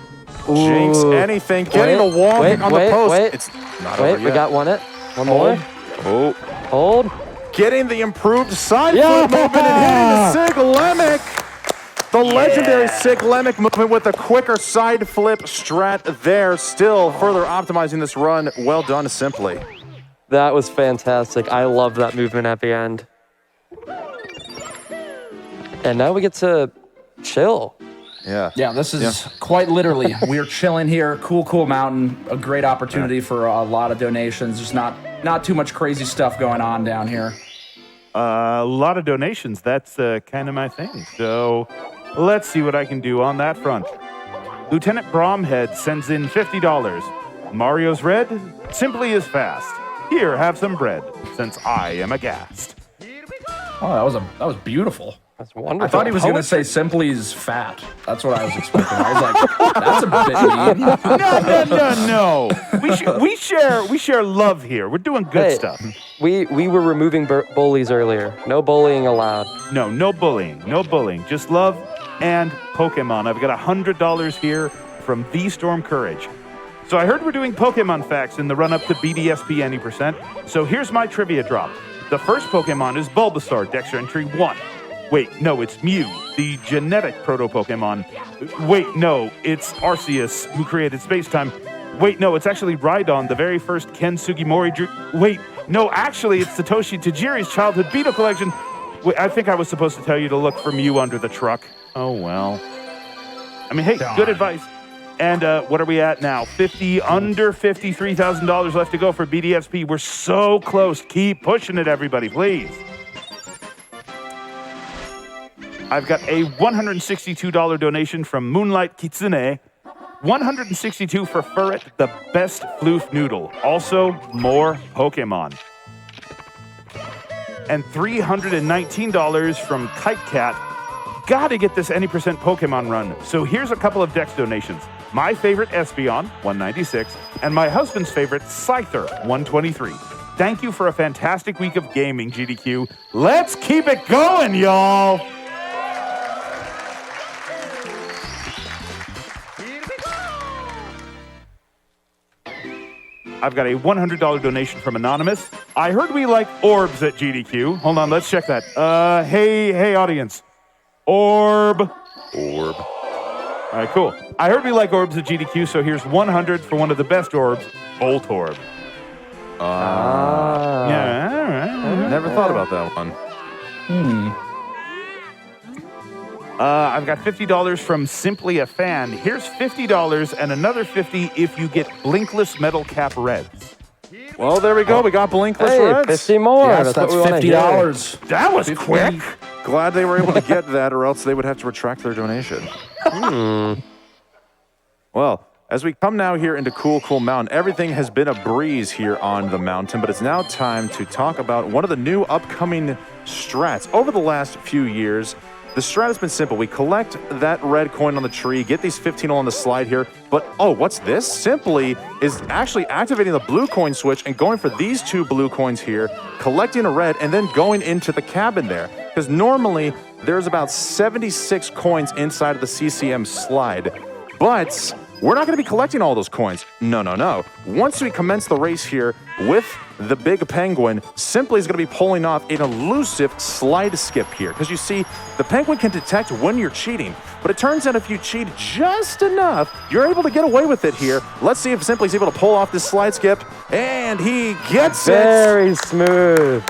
jinx anything. Getting a wall kick on the post. It's not over yet. We got one more. Hold. Getting the improved side flip movement and hitting the Sig Lemic. The legendary Sig Lemic movement with a quicker side flip strat there. Still further optimizing this run. Well done, Simply. That was fantastic. I love that movement at the end. And now we get to chill. Yeah, this is quite literally. We're chilling here, cool mountain, a great opportunity for a lot of donations. There's not too much crazy stuff going on down here. A lot of donations, that's kind of my thing. So let's see what I can do on that front. Lieutenant Bromhead sends in $50. Mario's red, Simply is fast. Here, have some bread, since I am aghast. Oh, that was beautiful. That's wonderful. I thought he was going to say Simply's fat. That's what I was expecting. I was like, that's a bit mean. No. We share love here. We're doing good stuff. We were removing bullies earlier. No bullying allowed. No bullying. No bullying. Just love and Pokemon. I've got $100 here from The Storm Courage. So I heard we're doing Pokemon facts in the run-up to BDSP any percent. So here's my trivia drop. The first Pokemon is Bulbasaur, Dex entry 1. Wait, no, it's Mew, the genetic proto-Pokemon. Wait, no, it's Arceus, who created space-time. Wait, no, it's actually Rhydon, the very first Ken Sugimori drew. Wait, no, actually, it's Satoshi Tajiri's childhood Beetle collection. Wait, I think I was supposed to tell you to look for Mew under the truck. Oh, well. I mean, hey, good advice. And what are we at now? Under $53,000 left to go for BDSP. We're so close. Keep pushing it, everybody, please. I've got a $162 donation from Moonlight Kitsune. $162 for Furret, the best floof noodle. Also, more Pokemon. and $319 from Kite Cat. Gotta get this any percent Pokemon run. So here's a couple of Dex donations. My favorite Espeon, 196, and my husband's favorite Scyther, 123. Thank you for a fantastic week of gaming, GDQ. Let's keep it going, y'all. I've got a $100 donation from Anonymous. I heard we like orbs at GDQ. Hold on, let's check that. Hey, audience. Orb. Orb. All right, cool. I heard we like orbs at GDQ, so here's 100 for one of the best orbs, Voltorb. Yeah, all right. Never thought about that one. I've got $50 from Simply a Fan. Here's $50 and another $50 if you get Blinkless Metal Cap Reds. Well, there we go. We got Blinkless Hey, Reds. 50 more. Yes, That's what that's we wanna hear. $50. That was quick. Glad they were able to get that, or else they would have to retract their donation. Well, as we come now here into Cool Mountain, everything has been a breeze here on the mountain, but it's now time to talk about one of the new upcoming strats. Over the last few years, the strat has been simple. We collect that red coin on the tree, get these 15 on the slide here, but oh, what's this? Simply is actually activating the blue coin switch and going for these 2 blue coins here, collecting a red, and then going into the cabin there. Because normally, there's about 76 coins inside of the CCM slide, but we're not going to be collecting all those coins. No. Once we commence the race here with the big penguin, Simply is going to be pulling off an elusive slide skip here. Because you see, the penguin can detect when you're cheating. But it turns out if you cheat just enough, you're able to get away with it here. Let's see if Simply's able to pull off this slide skip. And he gets it. Very smooth.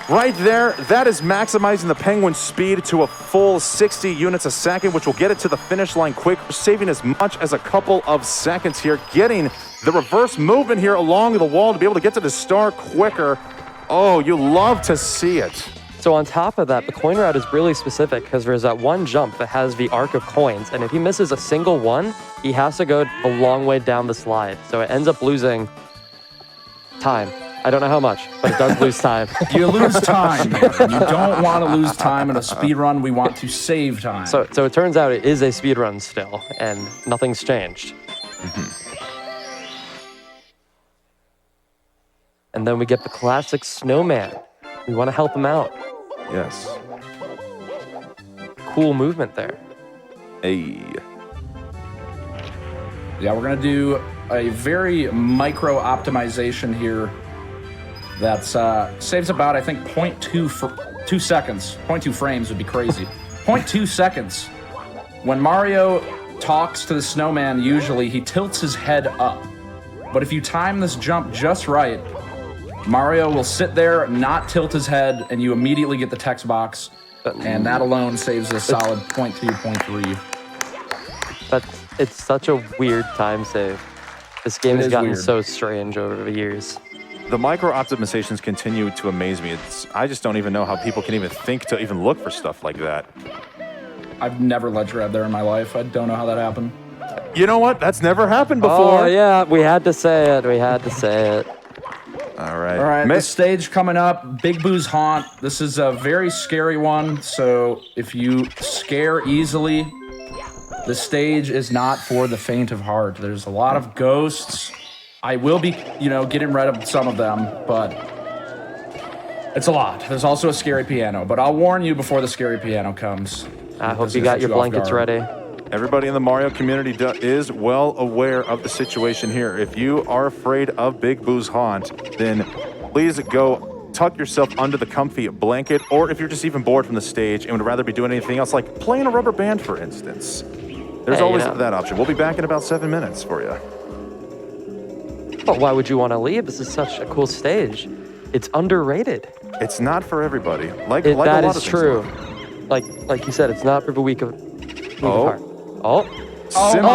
Right there, that is maximizing the penguin's speed to a full 60 units a second, which will get it to the finish line quick, saving as much as a couple of seconds here, getting the reverse movement here along the wall to be able to get to the star quicker. Oh, you love to see it. So on top of that, the coin route is really specific because there's that one jump that has the arc of coins, and if he misses a single one, he has to go a long way down the slide. So it ends up losing time. I don't know how much, but it does lose time. You lose time. You don't want to lose time in a speed run. We want to save time. So it turns out it is a speed run still, and nothing's changed. And then we get the classic snowman. We want to help him out. Yes. Cool movement there. Hey. Yeah, we're going to do a very micro optimization here that saves about, I think, 0.2 seconds. 0.2 frames would be crazy. 0.2 seconds. When Mario talks to the snowman, usually he tilts his head up. But if you time this jump just right, Mario will sit there, not tilt his head, and you immediately get the text box. And that alone saves a solid 0.2, 0.3. But it's such a weird time save. This game has gotten weird. so strange over the years. The micro optimizations continue to amaze me. I just don't even know how people can even think to even look for stuff like that. I've never ledge grabbed there in my life. I don't know how that happened. You know what? That's never happened before. Oh, yeah, we had to say it. We had to say it. All right. All right, this stage coming up, Big Boo's Haunt. This is a very scary one, so if you scare easily, the stage is not for the faint of heart. There's a lot of ghosts. I will be, getting rid of some of them, but it's a lot. There's also a scary piano, but I'll warn you before the scary piano comes. I hope you got your blankets ready. Everybody in the Mario community is well aware of the situation here. If you are afraid of Big Boo's Haunt, then please go tuck yourself under the comfy blanket, or if you're just even bored from the stage and would rather be doing anything else, like playing a rubber band, for instance. There's always that option. We'll be back in about 7 minutes for you. But why would you want to leave? This is such a cool stage. It's underrated. It's not for everybody. Like that a lot is of true. things. Like you said, it's not for the weak of heart. Simply.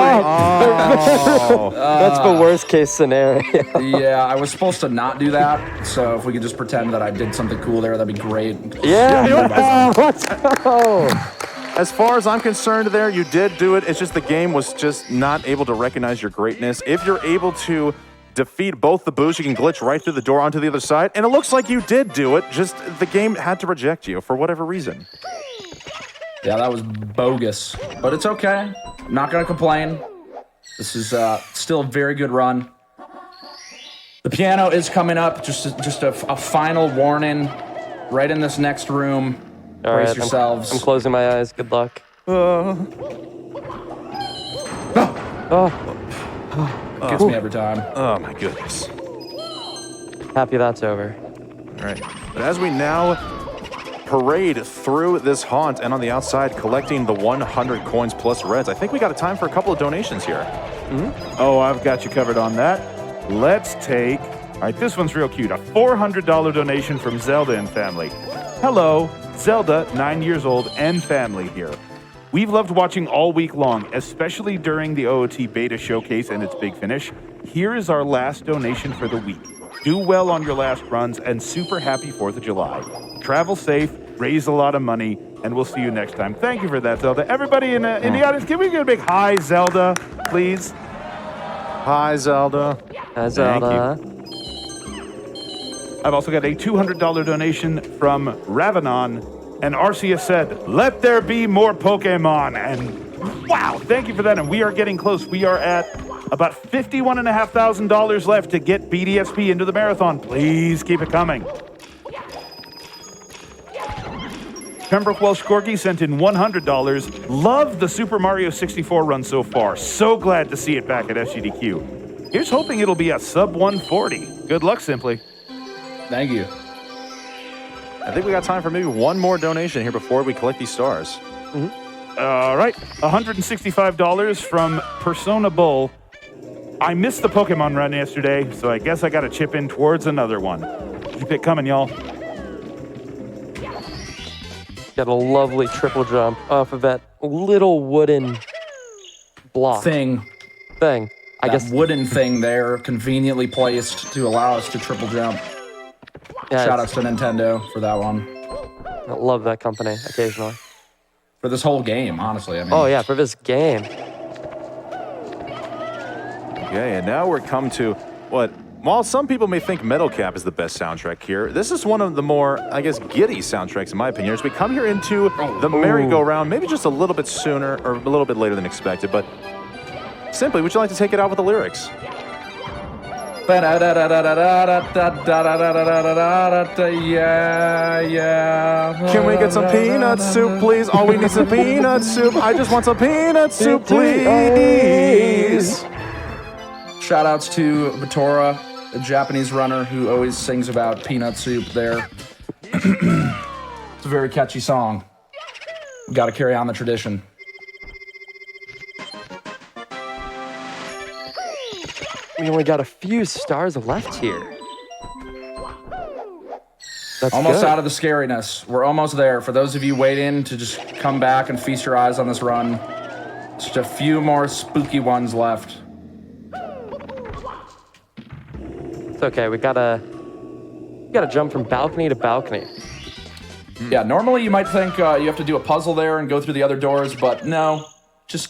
That's the worst case scenario. Yeah, I was supposed to not do that, so if we could just pretend that I did something cool there, that'd be great. Yeah. Let's go. As far as I'm concerned there, you did do it. It's just the game was just not able to recognize your greatness. If you're able to defeat both the boosts. You can glitch right through the door onto the other side. And it looks like you did do it. Just the game had to reject you for whatever reason. Yeah, that was bogus. But it's okay. I'm not going to complain. This is still a very good run. The piano is coming up. Just a final warning. Right in this next room. All Brace right, yourselves. I'm closing my eyes. Good luck. Gets me every time. Oh, my goodness. Happy that's over. All right. But as we now parade through this haunt and on the outside collecting the 100 coins plus reds, I think we got a time for a couple of donations here. Oh, I've got you covered on that. Let's take, all right, this one's real cute. A $400 donation from Zelda and family. Hello, Zelda, 9 years old, and family here. We've loved watching all week long, especially during the OOT beta showcase and its big finish. Here is our last donation for the week. Do well on your last runs and super happy 4th of July. Travel safe, raise a lot of money, and we'll see you next time. Thank you for that, Zelda. Everybody in the audience, can we get a big hi, Zelda, please? Hi, Zelda. Hi, Zelda. I've also got a $200 donation from Ravenon, and Arceus said, "Let there be more Pokemon." And wow, thank you for that. And we are getting close. We are at about $51,500 left to get BDSP into the marathon. Please keep it coming. Pembroke Welsh Corky sent in $100. Love the Super Mario 64 run so far. So glad to see it back at SGDQ. Here's hoping it'll be a sub 140. Good luck, Simply. Thank you. I think we got time for maybe one more donation here before we collect these stars. All right, $165 from Persona Bull. I missed the Pokemon run yesterday, so I guess I got to chip in towards another one. Keep it coming, y'all. Got a lovely triple jump off of that little wooden block Thing. I That guess. wooden thing there, conveniently placed to allow us to triple jump. Yeah, Shout outs to Nintendo for that one. I love that company occasionally. For this whole game, honestly. I mean, Oh yeah, for this game. Okay, and now we're come to what, while some people may think Metal Cap is the best soundtrack here, this is one of the more, I guess, giddy soundtracks in my opinion. As we come here into the merry-go-round, maybe just a little bit sooner or a little bit later than expected, but Simply, would you like to take it out with the lyrics? Yeah. Can we get some peanut soup, please? All we need is some peanut soup. I just want some peanut soup, please. Shout outs to Vitora, a Japanese runner who always sings about peanut soup there. It's a very catchy song. Got to carry on the tradition. We only got a few stars left here. That's Almost good. out of the scariness. We're almost there. For those of you waiting to just come back and feast your eyes on this run, just a few more spooky ones left. It's okay. We gotta jump from balcony to balcony. Yeah, normally you might think you have to do a puzzle there and go through the other doors, but no. Just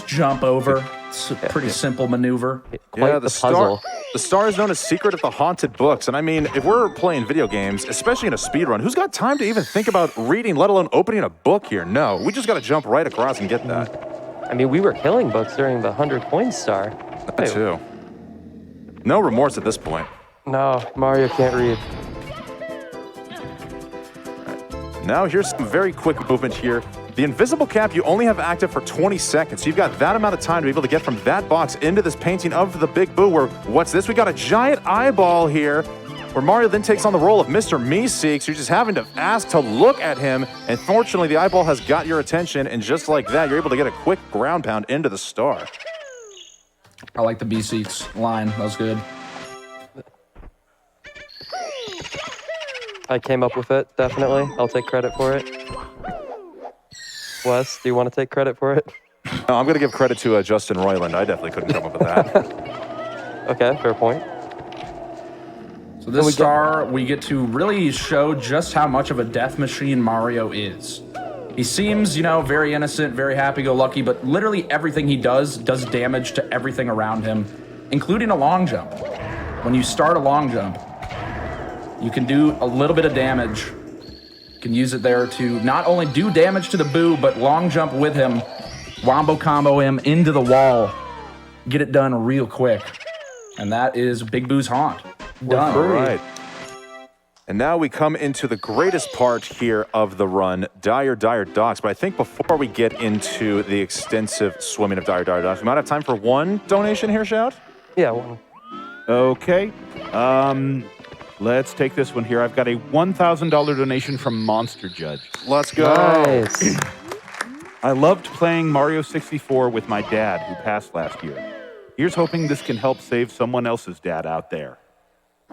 jump over. It's a pretty simple maneuver. Quite the puzzle. The star is known as Secret of the Haunted Books. And I mean, if we're playing video games, especially in a speedrun, who's got time to even think about reading, let alone opening a book here? No, we just got to jump right across and get that. I mean, we were killing books during the 100 coin star. That too. No remorse at this point. No, Mario can't read. Now here's some very quick movement here. The invisible cap you only have active for 20 seconds. So you've got that amount of time to be able to get from that box into this painting of the Big Boo, where, what's this? We got a giant eyeball here, where Mario then takes on the role of Mr. Meeseeks. So you're just having to ask to look at him. And fortunately, the eyeball has got your attention. And just like that, you're able to get a quick ground pound into the star. I like the B6 line. That was good. I came up with it, definitely. I'll take credit for it. Wes, do you want to take credit for it? No, I'm going to give credit to Justin Roiland. I definitely couldn't come up with that. Okay, fair point. So this star, we get to really show just how much of a death machine Mario is. He seems, very innocent, very happy-go-lucky, but literally everything he does damage to everything around him, including a long jump. when you start a long jump, you can do a little bit of damage. You can use it there to not only do damage to the Boo, but long jump with him, wombo combo him into the wall, get it done real quick. And that is Big Boo's Haunt. Done. All right. And now we come into the greatest part here of the run, Dire Docks. But I think before we get into the extensive swimming of Dire Docks, we might have time for one donation here, Shout? Yeah, well, Okay. Let's take this one here. I've got a $1,000 donation from Monster Judge. Let's go. nice. I loved playing Mario 64 with my dad, who passed last year. Here's hoping this can help save someone else's dad out there.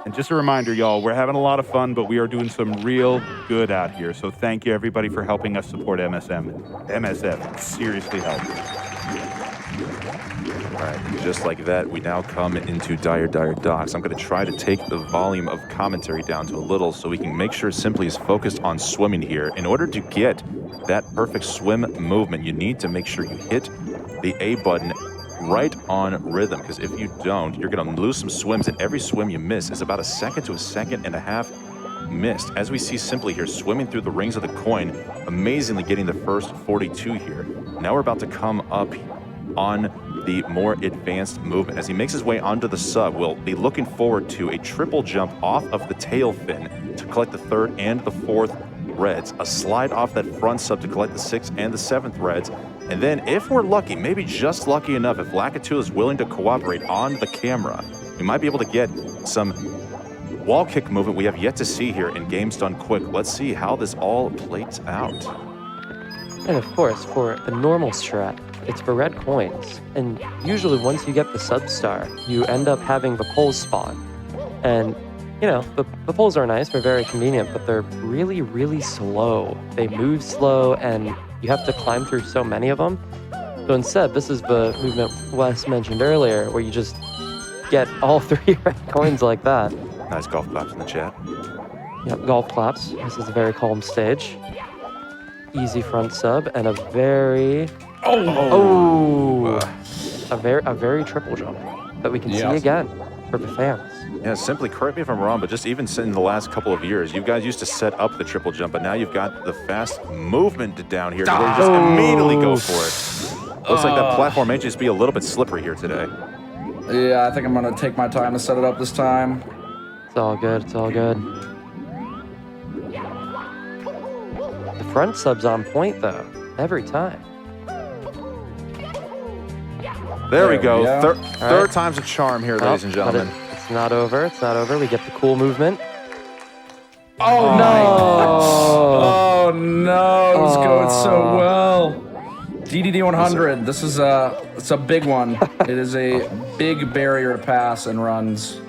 And just a reminder, y'all, we're having a lot of fun, but we are doing some real good out here. So thank you, everybody, for helping us support MSF. It seriously helps. All right, and just like that, we now come into Dire Docks. I'm going to try to take the volume of commentary down to a little so we can make sure Simply is focused on swimming here. In order to get that perfect swim movement, you need to make sure you hit the A button right on rhythm, because if you don't, you're going to lose some swims, and every swim you miss is about a second to a second and a half missed. As we see Simply here swimming through the rings of the coin, amazingly getting the first 42 here. Now we're about to come up on the more advanced movement. As he makes his way onto the sub, we'll be looking forward to a triple jump off of the tail fin to collect the third and the fourth reds, a slide off that front sub to collect the sixth and the seventh reds, and then if we're lucky, maybe just lucky enough, if Lakitu is willing to cooperate on the camera, we might be able to get some wall kick movement we have yet to see here in Games Done Quick. Let's see how this all plays out. And of course, for the normal strat, it's for red coins. And usually once you get the sub-star, you end up having the poles spawn. And, you know, the poles are nice, they're very convenient, but they're really, really slow. They move slow, and you have to climb through so many of them. So instead, this is the movement Wes mentioned earlier, where you just get all 3 red coins like that. Nice golf claps in the chat. Yep, golf claps. This is a very calm stage. Easy front sub and a very a very triple jump that we can see again for the fans. Yeah, Simply, correct me if I'm wrong, but just even in the last couple of years, you guys used to set up the triple jump, but now you've got the fast movement down here where you just immediately go for it. Looks like that platform may just be a little bit slippery here today. Yeah, I think I'm going to take my time to set it up this time. It's all good, it's all good. The front sub's on point though, every time. There we go. go. Third time's a charm here, ladies and gentlemen. It's not over, it's not over. We get the cool movement. Oh, no! Oh, no! It was going so well. DDD 100. This is it's a big one. It is a big barrier to pass and runs.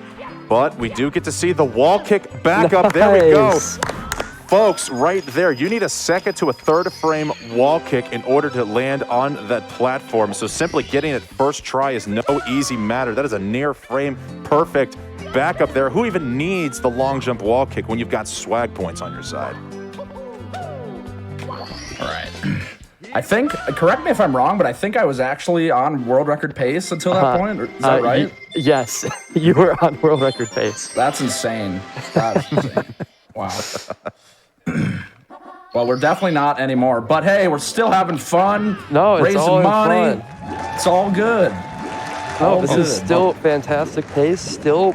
But we do get to see the wall kick back up. There we go. Folks, right there, you need a second to a third frame wall kick in order to land on that platform. So simply getting it first try is no easy matter. That is a near frame perfect back up there. Who even needs the long jump wall kick when you've got swag points on your side? All right. I think, correct me if I'm wrong, but I think I was actually on world record pace until that point. Is that right? Yes, you were on world record pace. That's insane. That's insane. Wow. Well, we're definitely not anymore. But hey, we're still having fun. No, it's raising all money. fun. It's all good. No, this is still fantastic pace. Still,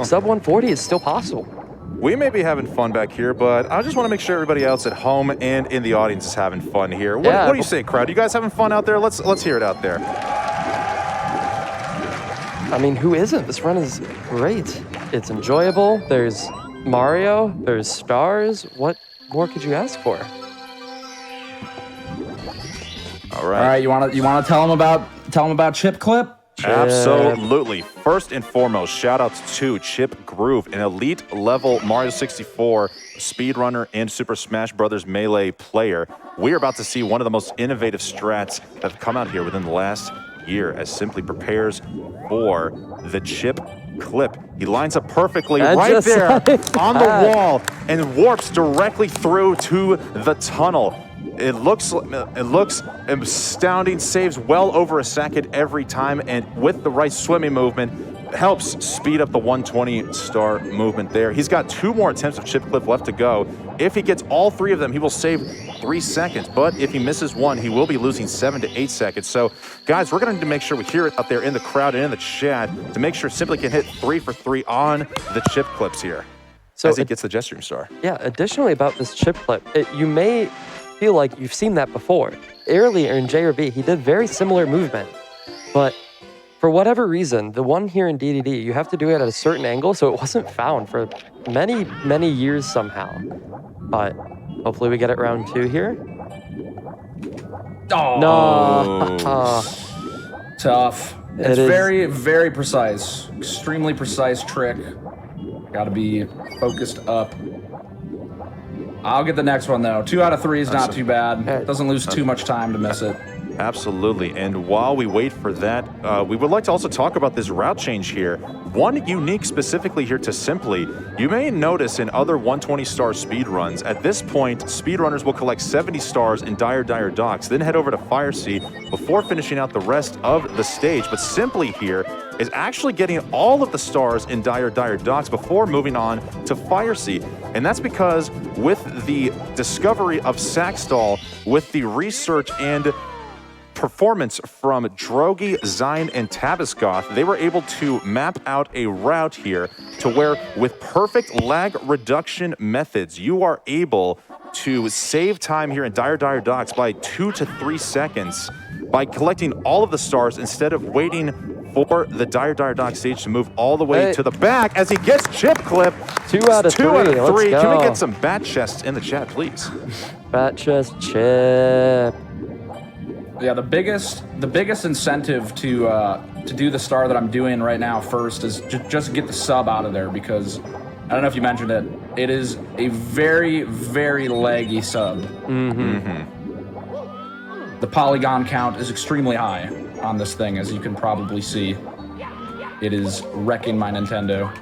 sub 140 is still possible. We may be having fun back here, but I just want to make sure everybody else at home and in the audience is having fun here. What do you say, crowd? You guys having fun out there? Let's hear it out there. I mean, who isn't? This run is great. It's enjoyable. There's Mario. There's stars. What more could you ask for? All right. All right. You want to tell them about Chip Clip? Absolutely. First and foremost, shout outs to Chip Groove, an elite level Mario 64 speedrunner and Super Smash Bros. Melee player. We are about to see one of the most innovative strats that have come out here within the last year as Simply prepares for the Chip Clip. He lines up perfectly right there on the wall and warps directly through to the tunnel. It looks astounding, saves well over a second every time, and with the right swimming movement, helps speed up the 120 star movement there. He's got 2 more attempts of chip clip left to go. If he gets all 3 of them, he will save 3 seconds. But if he misses one, he will be losing 7 to 8 seconds. So, guys, we're going to need to make sure we hear it out there in the crowd and in the chat to make sure Simply can hit 3 for 3 on the chip clips here as he gets the jet stream star. Yeah, additionally about this chip clip, you may feel like you've seen that before. Earlier in J or B, he did very similar movement, but for whatever reason, the one here in DDD, you have to do it at a certain angle, so it wasn't found for many, many years somehow. But hopefully we get it round 2 here. Oh, No. tough. It's very, very precise. Extremely precise trick. Got to be focused up. I'll get the next one, though. 2 out of 3 is not too bad. Doesn't lose too much time to miss it. Absolutely. And while we wait for that, we would like to also talk about this route change here. One unique specifically here to Simply. You may notice in other 120 star speedruns, at this point, speedrunners will collect 70 stars in Dire Docks, then head over to Fire Sea before finishing out the rest of the stage. But Simply here is actually getting all of the stars in Dire Docks before moving on to Fire Sea. And that's because with the discovery of Saxstall, with the research and performance from Drogi, Zine, and Tabascoth, they were able to map out a route here to where with perfect lag reduction methods, you are able to save time here in Dire Docks by 2 to 3 seconds by collecting all of the stars instead of waiting for the Dire Docks stage to move all the way to the back as he gets chip clip. 2 out of 3. 2 out of 3. Let's go. Can we get some bat chests in the chat, please? Bat chest chip. Yeah, the biggest incentive to do the star that I'm doing right now first is just get the sub out of there, because I don't know if you mentioned it. It is a very, very laggy sub. The polygon count is extremely high on this thing, as you can probably see. It is wrecking my Nintendo.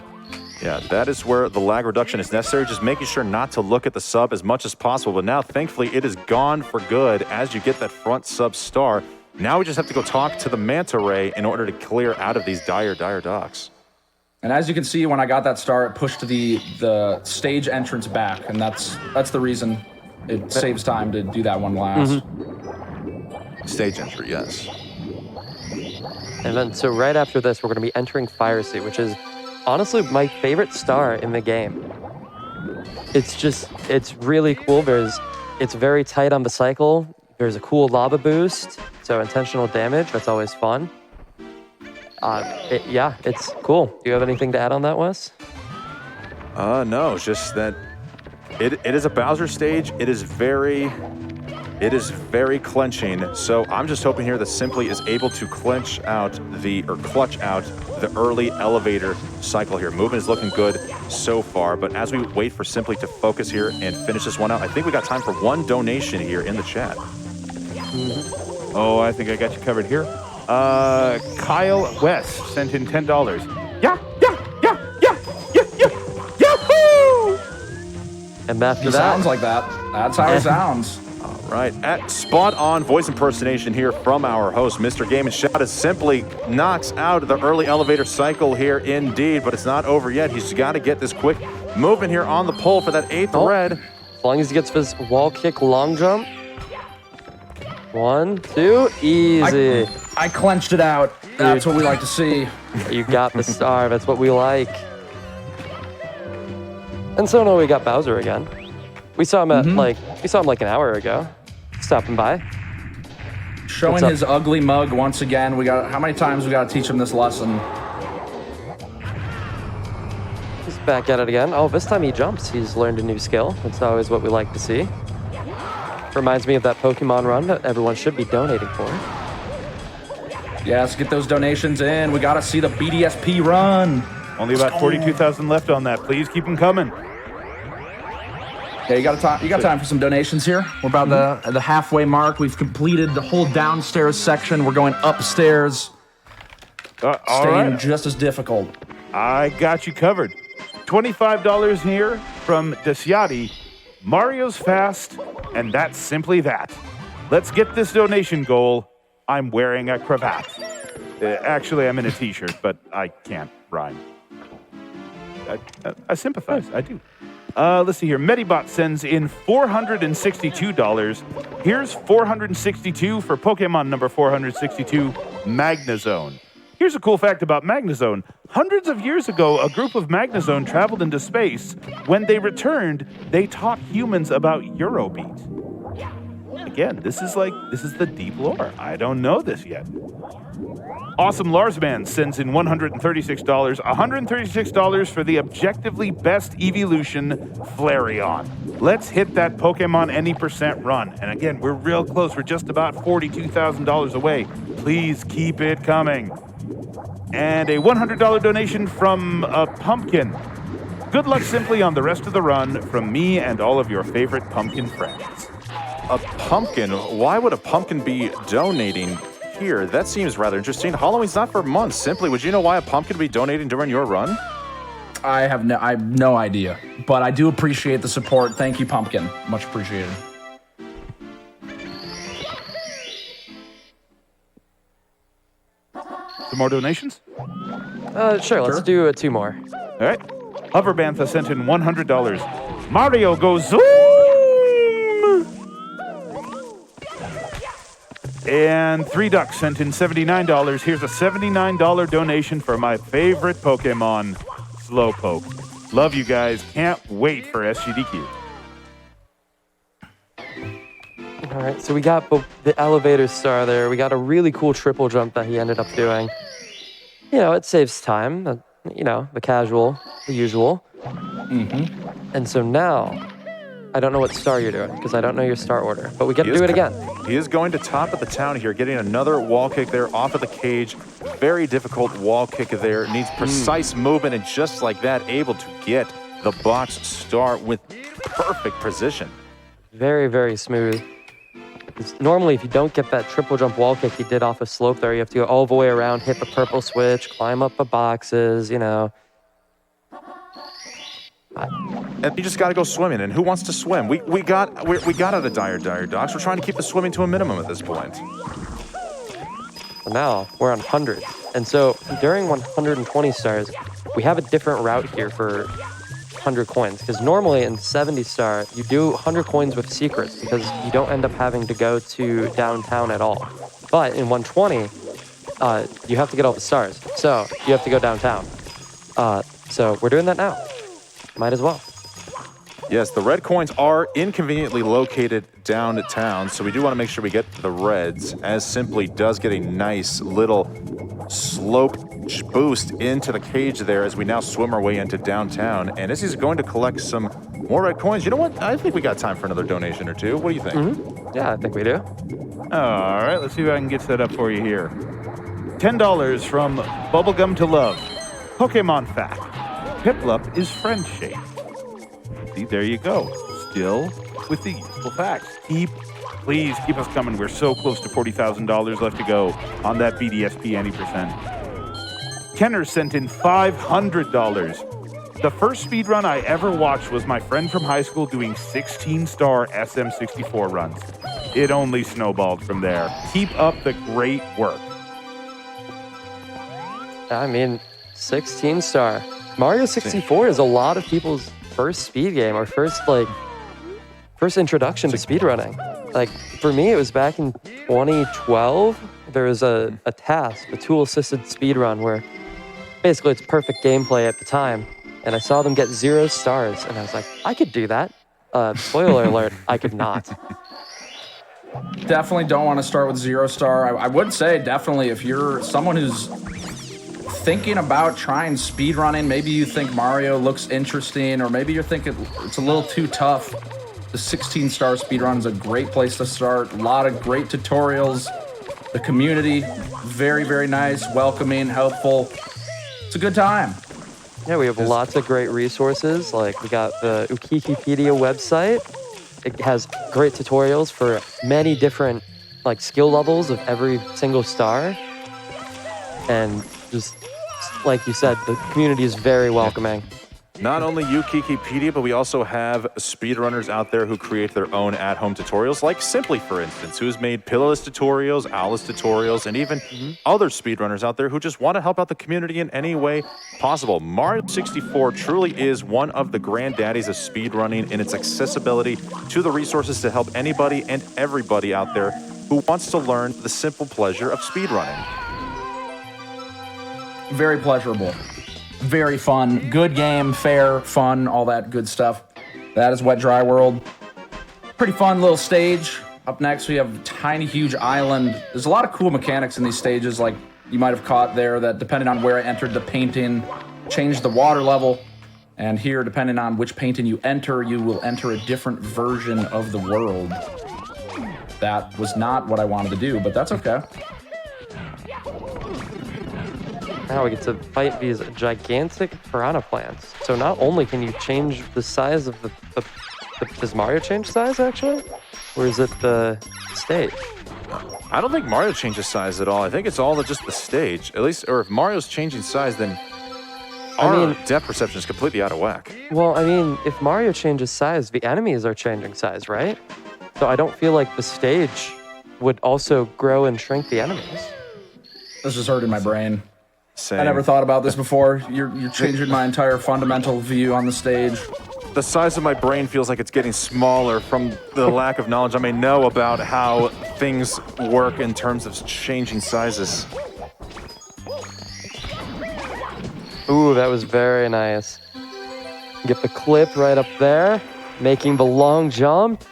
Yeah, that is where the lag reduction is necessary, just making sure not to look at the sub as much as possible. But now, thankfully, it is gone for good as you get that front sub star. Now we just have to go talk to the Manta Ray in order to clear out of these Dire Docks. And as you can see, when I got that star, it pushed the stage entrance back, and that's the reason it saves time to do that one last. Stage entry, yes. And then, so right after this, we're going to be entering Fire Sea, which is honestly my favorite star in the game. It's really cool. It's very tight on the cycle. There's a cool lava boost, so intentional damage, that's always fun. Yeah, it's cool. Do you have anything to add on that, Wes? No, it's just that it is a Bowser stage. It is very clenching. So I'm just hoping here that Simply is able to clutch out the early elevator cycle here. Movement is looking good so far, but as we wait for Simply to focus here and finish this one out, I think we got time for one donation here in the chat. Oh, I think I got you covered here. Kyle West sent in $10. Yahoo! And after He that, sounds like that. That's how it sounds. Right, at spot on voice impersonation here from our host, Mr. Game and Shout, as Simply knocks out the early elevator cycle here indeed, but it's not over yet. He's got to get this quick movement here on the pole for that 8th red. as long as he gets this wall kick long jump. 1, 2, easy. I clenched it out. That's what we like to see. You got the star. That's what we like. And so now we got Bowser again. We saw him at like an hour ago, stopping by. Showing his ugly mug once again. We got how many times we got to teach him this lesson? He's back at it again. Oh, this time he jumps. He's learned a new skill. That's always what we like to see. Reminds me of that Pokemon run that everyone should be donating for. Yes, get those donations in. We got to see the BDSP run. Only about 42,000 left on that. Please keep them coming. Yeah, you got time for some donations here. We're about the halfway mark. We've completed the whole downstairs section. We're going upstairs. All Staying right. just as difficult. I got you covered. $25 here from Desyati. Mario's fast, and that's simply that. Let's get this donation goal. I'm wearing a cravat. Actually, I'm in a t-shirt, but I can't rhyme. I sympathize. I do. Let's see here. Medibot sends in $462. Here's 462 for Pokemon number 462, Magnezone. Here's a cool fact about Magnezone. Hundreds of years ago, a group of Magnezone traveled into space. When they returned, they taught humans about Eurobeat. Again, this is the deep lore. I don't know this yet. Awesome Larsman sends in $136. $136 for the objectively best evolution, Flareon. Let's hit that Pokemon any percent run. And again, we're real close. We're just about $42,000 away. Please keep it coming. And a $100 donation from a pumpkin. Good luck Simply on the rest of the run from me and all of your favorite pumpkin friends. A pumpkin? Why would a pumpkin be donating here? That seems rather interesting. Halloween's not for months. Simply, would you know why a pumpkin would be donating during your run? I have no idea, but I do appreciate the support. Thank you, Pumpkin. Much appreciated. Some more donations? Sure, let's do 2 more. All right. Hoverbantha sent in $100. Mario goes zoom! And 3 Ducks sent in $79. Here's a $79 donation for my favorite Pokemon, Slowpoke. Love you guys. Can't wait for SGDQ. All right, so we got the elevator star there. We got a really cool triple jump that he ended up doing. You know, it saves time. You know, the casual, the usual. Mm-hmm. And so now, I don't know what star you're doing because I don't know your star order, but we get to do it again. He is going to top of the town here, getting another wall kick there off of the cage. Very difficult wall kick there. Needs precise movement, and just like that, able to get the box star with perfect precision. Very, very smooth. Normally, if you don't get that triple jump wall kick he did off a slope there, you have to go all the way around, hit the purple switch, climb up the boxes, you know. And you just got to go swimming. And who wants to swim? We got out of dire docks. We're trying to keep the swimming to a minimum at this point. So now we're on 100. And so during 120 stars, we have a different route here for 100 coins. Because normally in 70 star, you do 100 coins with secrets because you don't end up having to go to downtown at all. But in 120, you have to get all the stars. So you have to go downtown. So we're doing that now. Might as well. Yes, the red coins are inconveniently located downtown, so we do want to make sure we get the reds, as Simply does get a nice little slope boost into the cage there as we now swim our way into downtown. And as he's going to collect some more red coins, you know what? I think we got time for another donation or two. What do you think? Mm-hmm. Yeah, I think we do. All right, let's see if I can get set up for you here. $10 from Bubblegum to Love. Pokemon fact. Piplup is friend-shaped. See, there you go. Still with the useful facts. Please keep us coming. We're so close to $40,000 left to go on that BDSP any percent. Kenner sent in $500. The first speedrun I ever watched was my friend from high school doing 16-star SM64 runs. It only snowballed from there. Keep up the great work. I mean, 16-star. Mario 64 is a lot of people's first speed game or first introduction to speedrunning. Like, for me, it was back in 2012. There was a task, a tool-assisted speedrun where basically it's perfect gameplay at the time. And I saw them get 0 stars, and I was like, I could do that. Spoiler alert, I could not. Definitely don't want to start with 0 star. I would say definitely if you're someone who's thinking about trying speedrunning, maybe you think Mario looks interesting, or maybe you're thinking it's a little too tough. The 16-star speedrun is a great place to start. A lot of great tutorials. The community, very, very nice, welcoming, helpful. It's a good time. Yeah, we have lots of great resources. Like, we got the Wikipedia website. It has great tutorials for many different skill levels of every single star. And just like you said, the community is very welcoming. Not only you, Kikipedia, but we also have speedrunners out there who create their own at-home tutorials, like Simply, for instance, who's made pillarless tutorials, owlless tutorials, and even other speedrunners out there who just want to help out the community in any way possible. Mario 64 truly is one of the granddaddies of speedrunning in its accessibility to the resources to help anybody and everybody out there who wants to learn the simple pleasure of speedrunning. Very pleasurable. Very fun. Good game, fair, fun, all that good stuff. That is Wet Dry World. Pretty fun little stage. Up next, we have a tiny, huge island. There's a lot of cool mechanics in these stages, like you might have caught there, that depending on where I entered the painting, changed the water level. And here, depending on which painting you will enter a different version of the world. That was not what I wanted to do, but that's okay. Now we get to fight these gigantic piranha plants. So not only can you change the size of the does Mario change size actually? Or is it the stage? I don't think Mario changes size at all. I think it's all just the stage. At least, or if Mario's changing size, then our depth perception is completely out of whack. Well, I mean, if Mario changes size, the enemies are changing size, right? So I don't feel like the stage would also grow and shrink the enemies. This just hurting my brain. Same. I never thought about this before. You're changing my entire fundamental view on the stage. The size of my brain feels like it's getting smaller from the lack of knowledge I may know about how things work in terms of changing sizes. Ooh, that was very nice. Get the clip right up there, making the long jump,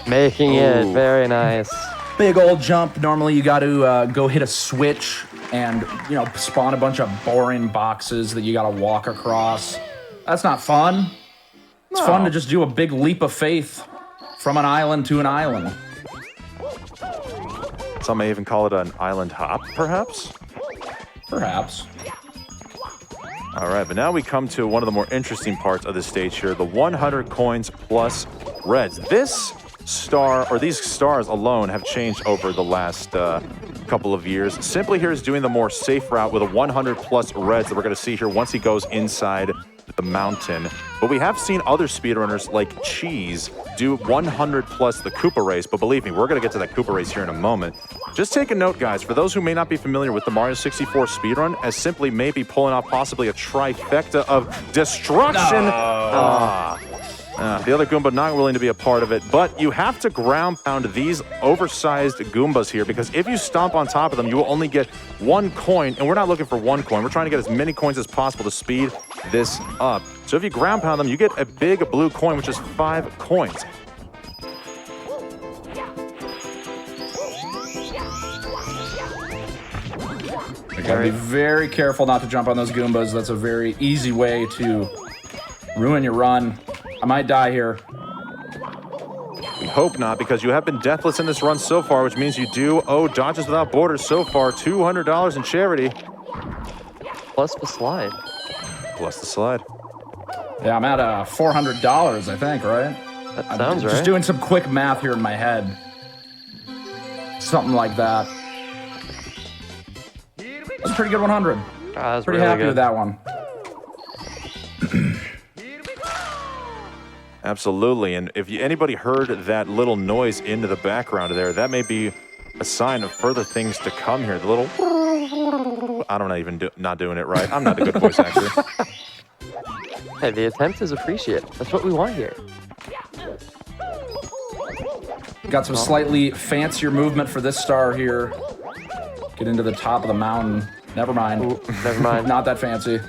making it very nice. Big old jump. Normally you got to go hit a switch and, spawn a bunch of boring boxes that you got to walk across. That's not fun. It's fun to just do a big leap of faith from an island to an island. Some may even call it an island hop, perhaps? Perhaps. All right, but now we come to one of the more interesting parts of the stage here, the 100 coins plus reds. This star, or these stars alone, have changed over the last couple of years. Simply here is doing the more safe route with a 100 plus reds that we're going to see here once he goes inside the mountain. But we have seen other speedrunners like Cheese do 100 plus the Koopa race, but believe me, we're going to get to that Koopa race here in a moment. Just take a note, guys, for those who may not be familiar with the Mario 64 speedrun, as Simply may be pulling off possibly a trifecta of destruction. The other Goomba not willing to be a part of it, but you have to ground pound these oversized Goombas here, because if you stomp on top of them, you will only get 1 coin, and we're not looking for 1 coin. We're trying to get as many coins as possible to speed this up. So if you ground pound them, you get a big blue coin, which is 5 coins. You gotta be very careful not to jump on those Goombas. That's a very easy way to ruin your run. I might die here. We hope not, because you have been deathless in this run so far, which means you do owe Dodgers Without Borders so far $200 in charity. Plus the slide. Plus the slide. Yeah, I'm at $400, I think, right? That sounds right. Just doing some quick math here in my head. Something like that. That's a pretty good 100. That's pretty really happy good. with that one. Absolutely, and if anybody heard that little noise into the background there, that may be a sign of further things to come here. The little... I don't even not doing it right. I'm not a good voice actor. Hey, the attempt is appreciated. That's what we want here. Got some slightly fancier movement for this star here. Get into the top of the mountain. Never mind. Ooh, never mind. Not that fancy.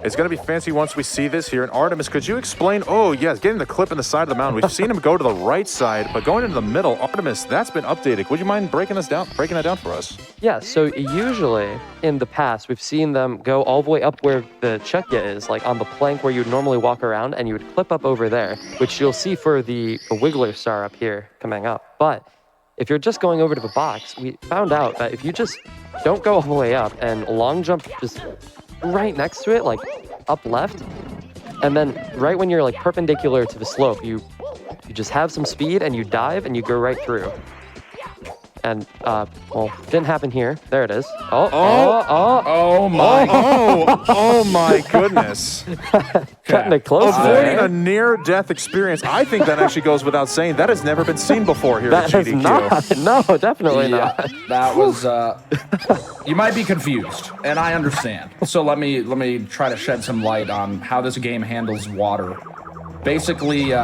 It's going to be fancy once we see this here. And Artemis, could you explain? Oh, yes, getting the clip in the side of the mountain. We've seen him go to the right side, but going into the middle, Artemis, that's been updated. Would you mind breaking that down for us? Yeah, so usually in the past, we've seen them go all the way up where the Chekia is, like on the plank where you'd normally walk around, and you would clip up over there, which you'll see for the Wiggler star up here coming up. But if you're just going over to the box, we found out that if you just don't go all the way up and long jump just right next to it, like up left, and then right when you're like perpendicular to the slope, you just have some speed and you dive and you go right through. And, well, didn't happen here. There it is. Oh my. Oh my goodness. Cutting it close Avoiding there. a near-death experience. I think that actually goes without saying. That has never been seen before here at That is GDQ. not. No, definitely Yeah, not. that was. You might be confused, and I understand. So let me try to shed some light on how this game handles water. Basically,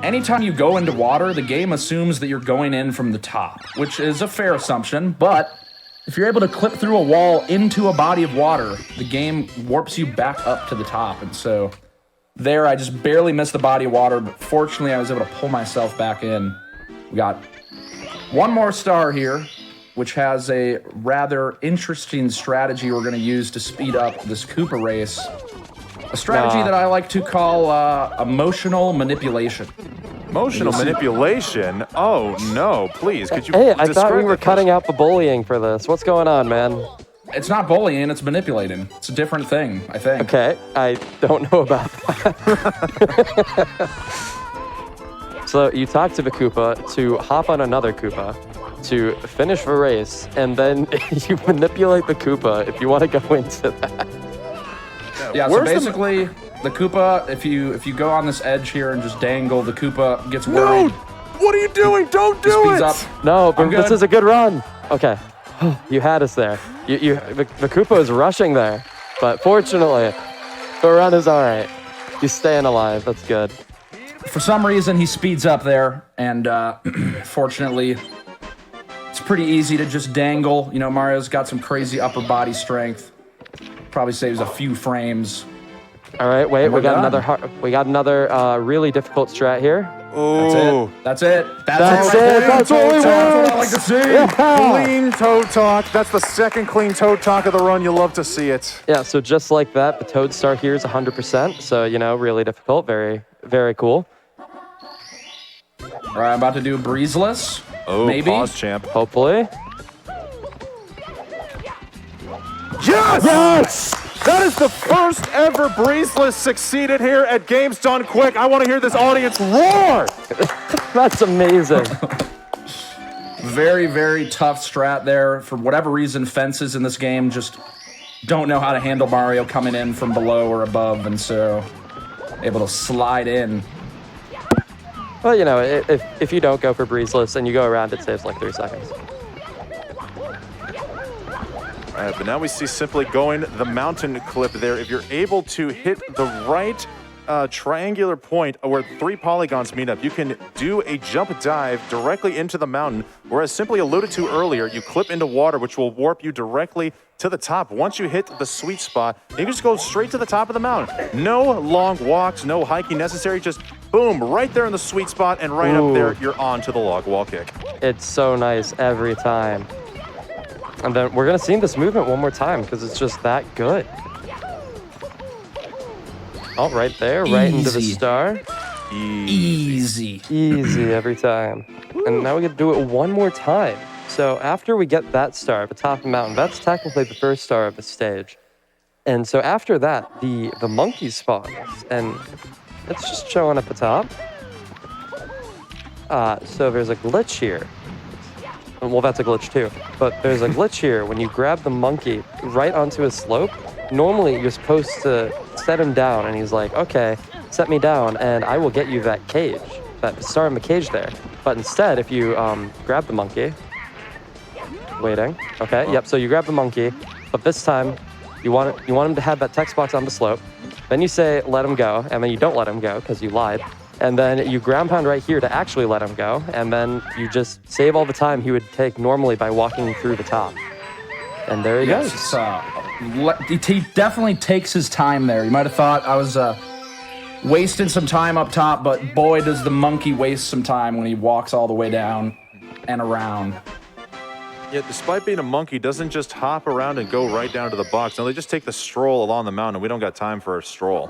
anytime you go into water, the game assumes that you're going in from the top, which is a fair assumption, but if you're able to clip through a wall into a body of water, the game warps you back up to the top. And so there, I just barely missed the body of water, but fortunately I was able to pull myself back in. We got one more star here, which has a rather interesting strategy we're going to use to speed up this Koopa race. A strategy that I like to call emotional manipulation. Emotional manipulation? Oh, no. Please, could you Hey, I thought describe we were that cutting out the bullying for this. What's going on, man? It's not bullying, it's manipulating. It's a different thing, I think. Okay, I don't know about that. So you talk to the Koopa to hop on another Koopa to finish the race, and then you manipulate the Koopa if you want to go into that. Yeah, so Where's the- basically, the Koopa, if you go on this edge here and just dangle, the Koopa gets worried. No! What are you doing? Don't do Speeds it! up. No, but I'm this good. is a good run. Okay, you had us there. The Koopa is rushing there, but fortunately, the run is all right. He's staying alive. That's good. For some reason, he speeds up there, and fortunately, it's pretty easy to just dangle. You know, Mario's got some crazy upper body strength. Probably saves a few frames. All right, wait, we we're got done. another really difficult strat here. That's it. That's it. it. That's what we That's what I want. like to see. Clean toe talk. That's the second clean toe talk of the run. You love to see it. Yeah, so just like that, the Toad Star here is 100%. So, you know, really difficult. Very, very cool. All right, I'm about to do breezeless. Oh, maybe. pause, champ. Hopefully. Yes! Yes! That is the first ever breezeless succeeded here at Games Done Quick. I want to hear this audience roar! That's amazing. Very, very tough strat there. For whatever reason, fences in this game just don't know how to handle Mario coming in from below or above, and so able to slide in. Well, you know, if you don't go for breezeless and you go around, it saves like 3 seconds. All right, but now we see Simply going the mountain clip there. If you're able to hit the right triangular point where 3 polygons meet up, you can do a jump dive directly into the mountain, whereas Simply alluded to earlier, you clip into water, which will warp you directly to the top. Once you hit the sweet spot, you can just go straight to the top of the mountain. No long walks, no hiking necessary, just boom, right there in the sweet spot, and right up there, you're on to the log wall kick. It's so nice every time. And then we're going to see this movement one more time because it's just that good. Oh, right there, right into the Easy. star. Easy. Easy every time. And now we get to do it one more time. So after we get that star at the top of the mountain, that's technically the first star of the stage. And so after that, the monkey spawns, and it's just showing at the top. So there's a glitch here. Well, that's a glitch too. But there's a glitch here when you grab the monkey right onto a slope. Normally, you're supposed to set him down, and he's like, okay, set me down, and I will get you that cage, that star in the cage there. But instead, if you grab the monkey, waiting, okay, yep, so you grab the monkey, but this time, you want him to have that text box on the slope. Then you say, let him go, and then you don't let him go because you lied. And then you ground pound right here to actually let him go, and then you just save all the time he would take normally by walking through the top. And there he goes. He definitely takes his time there. You might have thought I was wasting some time up top, but boy, does the monkey waste some time when he walks all the way down and around. Yet, despite being a monkey, doesn't just hop around and go right down to the box. No, they just take the stroll along the mountain. We don't got time for a stroll.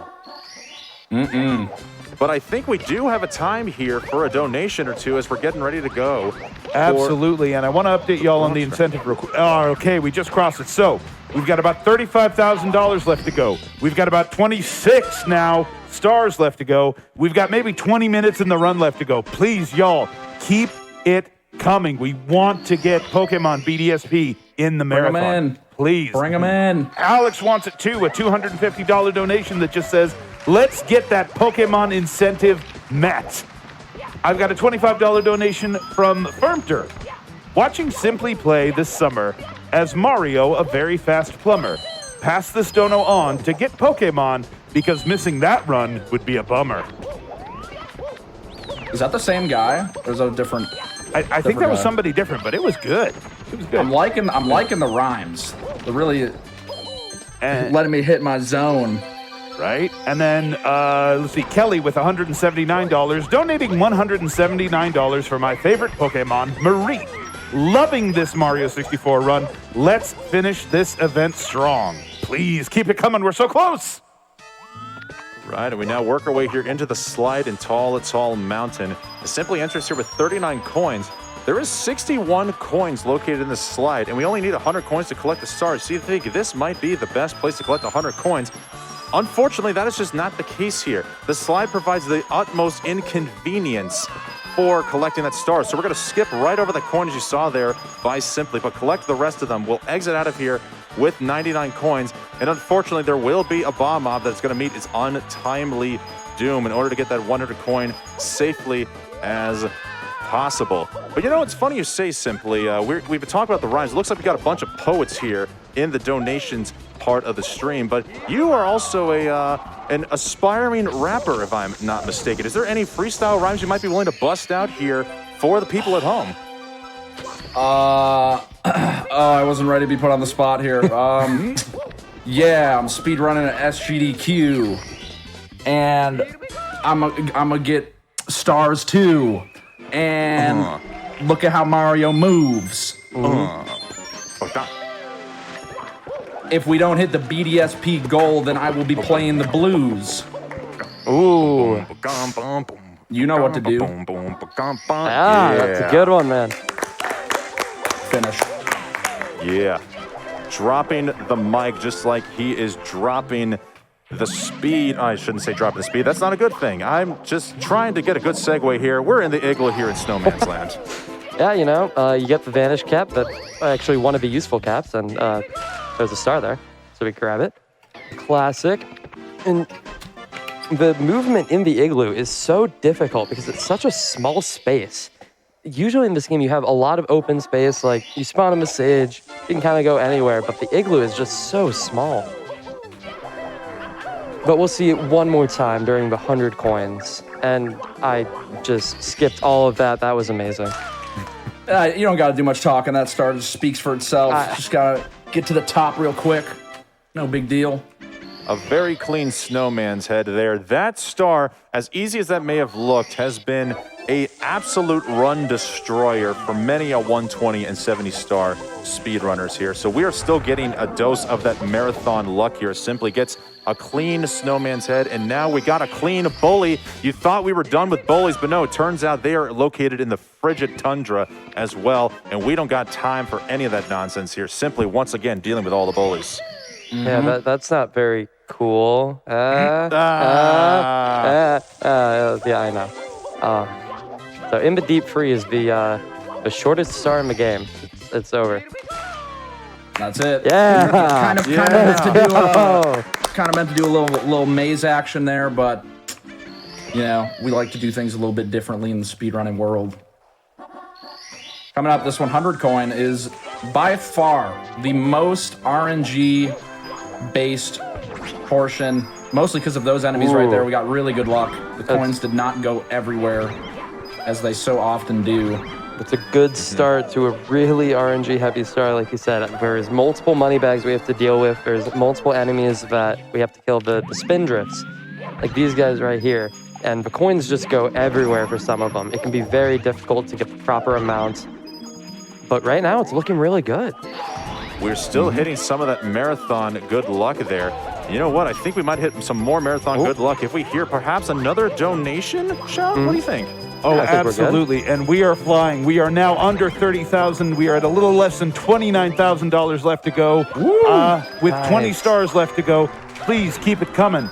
But I think we do have a time here for a donation or two as we're getting ready to go. Absolutely, and I want to update y'all on the incentive real quick. Oh, okay, we just crossed it. So we've got about $35,000 left to go. We've got about 26 now stars left to go. We've got maybe 20 minutes in the run left to go. Please, y'all, keep it coming. We want to get Pokemon BDSP in the marathon. Bring 'em in. Please. Bring them in. Alex wants it too, a $250 donation that just says, let's get that Pokemon incentive met. I've got a $25 donation from Firmter. Watching Simply play this summer as Mario, a very fast plumber. Pass this dono on to get Pokemon because missing that run would be a bummer. Is that the same guy? Or is that a different? I think that was guy. somebody different, but it was good. It was good. I'm liking the rhymes. They're really And- letting me hit my zone. Right? And then, let's see, Kelly with $179, donating $179 for my favorite Pokemon, Marie. Loving this Mario 64 run. Let's finish this event strong. Please keep it coming. We're so close. Right, and we now work our way here into the slide in Tall Mountain. Simply enters here with 39 coins. There is 61 coins located in this slide, and we only need 100 coins to collect the stars. So you think this might be the best place to collect 100 coins. Unfortunately, that is just not the case here. The slide provides the utmost inconvenience for collecting that star. So we're going to skip right over the coins you saw there by Simply, but collect the rest of them. We'll exit out of here with 99 coins, and unfortunately, there will be a bomb-omb that's going to meet its untimely doom in order to get that 100 coin safely as possible. But you know, it's funny you say Simply. We've been talking about the rhymes. It looks like we got a bunch of poets here in the donations part of the stream, but you are also an aspiring rapper, if I'm not mistaken. Is there any freestyle rhymes you might be willing to bust out here for the people at home? I wasn't ready to be put on the spot here. Yeah, I'm speedrunning at SGDQ, and I'm gonna get stars too. And look at how Mario moves. If we don't hit the BDSP goal, then I will be playing the blues. Ooh. You know what to do. Ah, that's a good one, man. Finish. Yeah. Dropping the mic just like he is dropping the speed. I shouldn't say dropping the speed. That's not a good thing. I'm just trying to get a good segue here. We're in the igloo here in Snowman's Land. Yeah, you know, you get the Vanish cap, but actually one of the useful caps, and there's a star there, so we grab it. Classic. And the movement in the igloo is so difficult because it's such a small space. Usually in this game, you have a lot of open space, like you spawn a Sage, you can kind of go anywhere, but the igloo is just so small. But we'll see it one more time during the 100 coins, and I just skipped all of that. That was amazing. You don't got to do much talking. That star just speaks for itself. Just got to get to the top real quick. No big deal. A very clean snowman's head there. That star, as easy as that may have looked, has been a absolute run destroyer for many a 120 and 70 star speedrunners here. So we are still getting a dose of that marathon luck here. Simply gets a clean snowman's head, and now we got a clean bully. You thought we were done with bullies, but no, it turns out they are located in the frigid tundra as well, and we don't got time for any of that nonsense here. Simply, once again, dealing with all the bullies. Yeah, that's not very cool. Yeah, I know. So in the deep freeze, the shortest star in the game. It's over. That's it. Yeah. Kind of meant to do a little maze action there, but you know, we like to do things a little bit differently in the speedrunning world. Coming up, this 100 coin is by far the most RNG based portion, mostly because of those enemies right there. We got really good luck. The coins did not go everywhere as they so often do. It's a good start to a really RNG heavy start, like you said. There's multiple money bags we have to deal with. There's multiple enemies that we have to kill. The spin drifts, like these guys right here. And the coins just go everywhere for some of them. It can be very difficult to get the proper amount. But right now, it's looking really good. We're still hitting some of that marathon good luck there. You know what? I think we might hit some more marathon good luck if we hear perhaps another donation. Sean, what do you think? Oh, Yeah, I think we're good. absolutely. And we are flying. We are now under 30,000. We are at a little less than $29,000 left to go. With 20 stars left to go. Please keep it coming.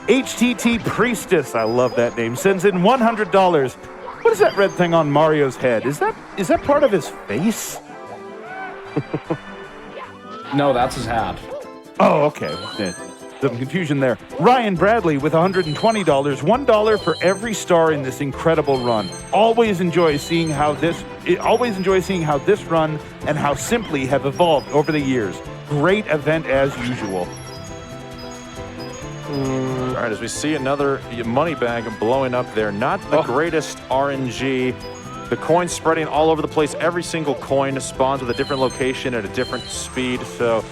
HTT Priestess, I love that name, sends in $100. What What is that red thing on Mario's head? Is that part of his face? No, that's his hat. Oh, okay. Some confusion there. Ryan Bradley with $120. $1 for every star in this incredible run. Always enjoy seeing how this run and how Simply have evolved over the years. Great event as usual. All right, as we see another money bag blowing up there. Not the greatest RNG. The coins spreading all over the place. Every single coin spawns with a different location at a different speed. So,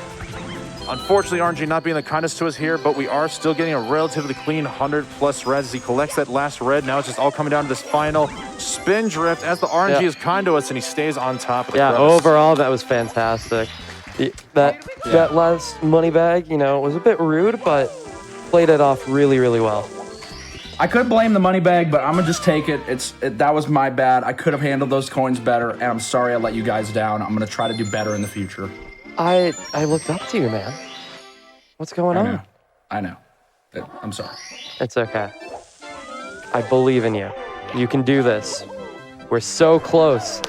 unfortunately, RNG not being the kindest to us here, but we are still getting a relatively clean 100+ reds as he collects that last red. Now it's just all coming down to this final spin drift as the RNG is kind to us and he stays on top of the crevice. Overall, that was fantastic. That last money bag, was a bit rude, but played it off really, really well. I could blame the money bag, but I'm gonna just take it. That was my bad. I could have handled those coins better, and I'm sorry I let you guys down. I'm gonna try to do better in the future. I looked up to you, man. What's going on? I know. I'm sorry. It's okay. I believe in you. You can do this. We're so close.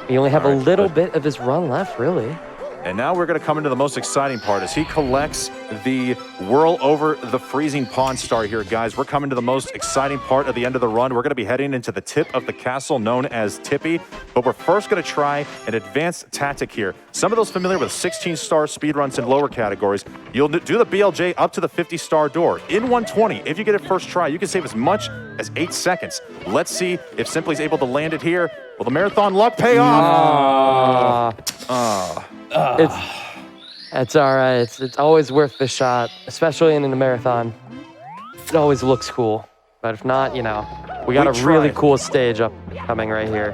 We only have a little bit of his run left, really. And now we're going to come into the most exciting part as he collects the whirl over the freezing pond star here, guys. We're coming to the most exciting part of the end of the run. We're going to be heading into the tip of the castle known as Tippy. But we're first going to try an advanced tactic here. Some of those familiar with 16-star speedruns in lower categories, you'll do the BLJ up to the 50-star door. In 120, if you get it first try, you can save as much as 8 seconds. Let's see if Simply's able to land it here. Will the marathon luck pay off? It's all right. It's always worth the shot, especially in a marathon. It always looks cool. But if not, we got a really cool stage upcoming right here.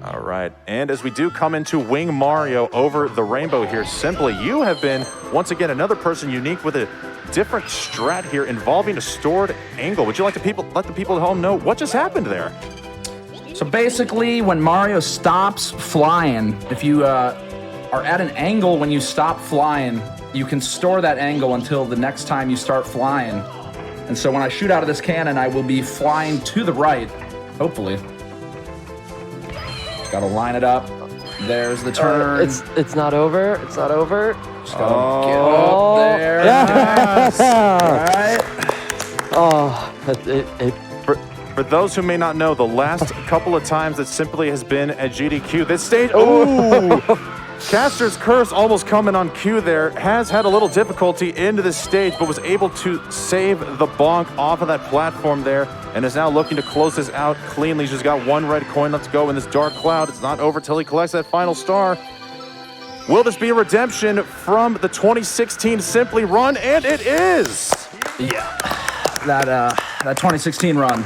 All right. And as we do come into Wing Mario over the rainbow here, Simply, you have been, once again, another person unique with a different strat here involving a stored angle. Would you like to let the people at home know what just happened there? So basically, when Mario stops flying, if you are at an angle when you stop flying, you can store that angle until the next time you start flying. And so when I shoot out of this cannon, I will be flying to the right, hopefully. Just gotta line it up. There's the turn. It's not over. It's not over. Just gotta get up there. Yes. All right. For those who may not know, the last couple of times that Simply has been at GDQ, this stage, Caster's Curse almost coming on cue there, has had a little difficulty into this stage, but was able to save the bonk off of that platform there, and is now looking to close this out cleanly. He's just got one red coin left to go in this dark cloud. It's not over till he collects that final star. Will this be a redemption from the 2016 Simply run? And it is! Yeah, that 2016 run.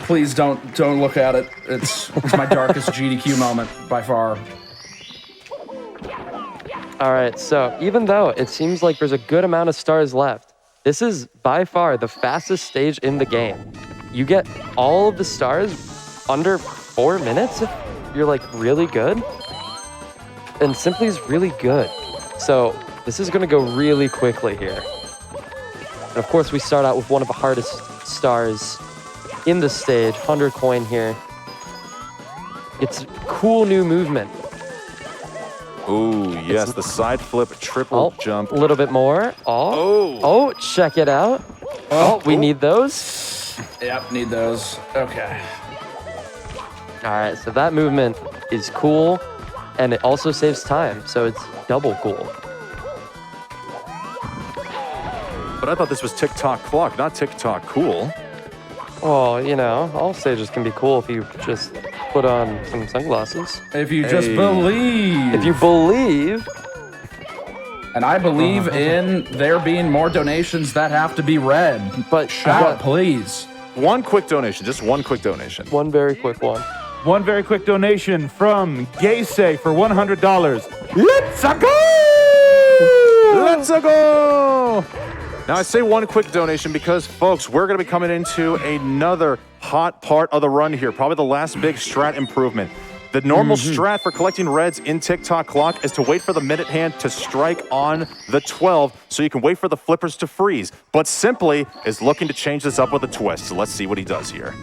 Please don't look at it. It's my darkest GDQ moment by far. All right, so even though it seems like there's a good amount of stars left, this is by far the fastest stage in the game. You get all of the stars under 4 minutes if you're really good. And Simply's really good. So this is gonna go really quickly here. And of course we start out with one of the hardest stars in the stage, 100 coin here. It's cool new movement. Ooh, yes, the side flip triple jump. A little bit more. Oh, check it out. We need those. Yep, need those. Okay. All right, so that movement is cool, and it also saves time, so it's double cool. But I thought this was TikTok clock, not TikTok cool. Well, all stages can be cool if you just put on some sunglasses. If you just believe. If you believe. And I believe in there being more donations that have to be read. But shout, please. One quick donation, just one quick donation. One very quick one. One very quick donation from Gaysay for $100. Let's go! Let's go! Now, I say one quick donation because, folks, we're going to be coming into another hot part of the run here, probably the last big strat improvement. The normal strat for collecting reds in TikTok clock is to wait for the minute hand to strike on the 12 so you can wait for the flippers to freeze. But Simply is looking to change this up with a twist, so let's see what he does here.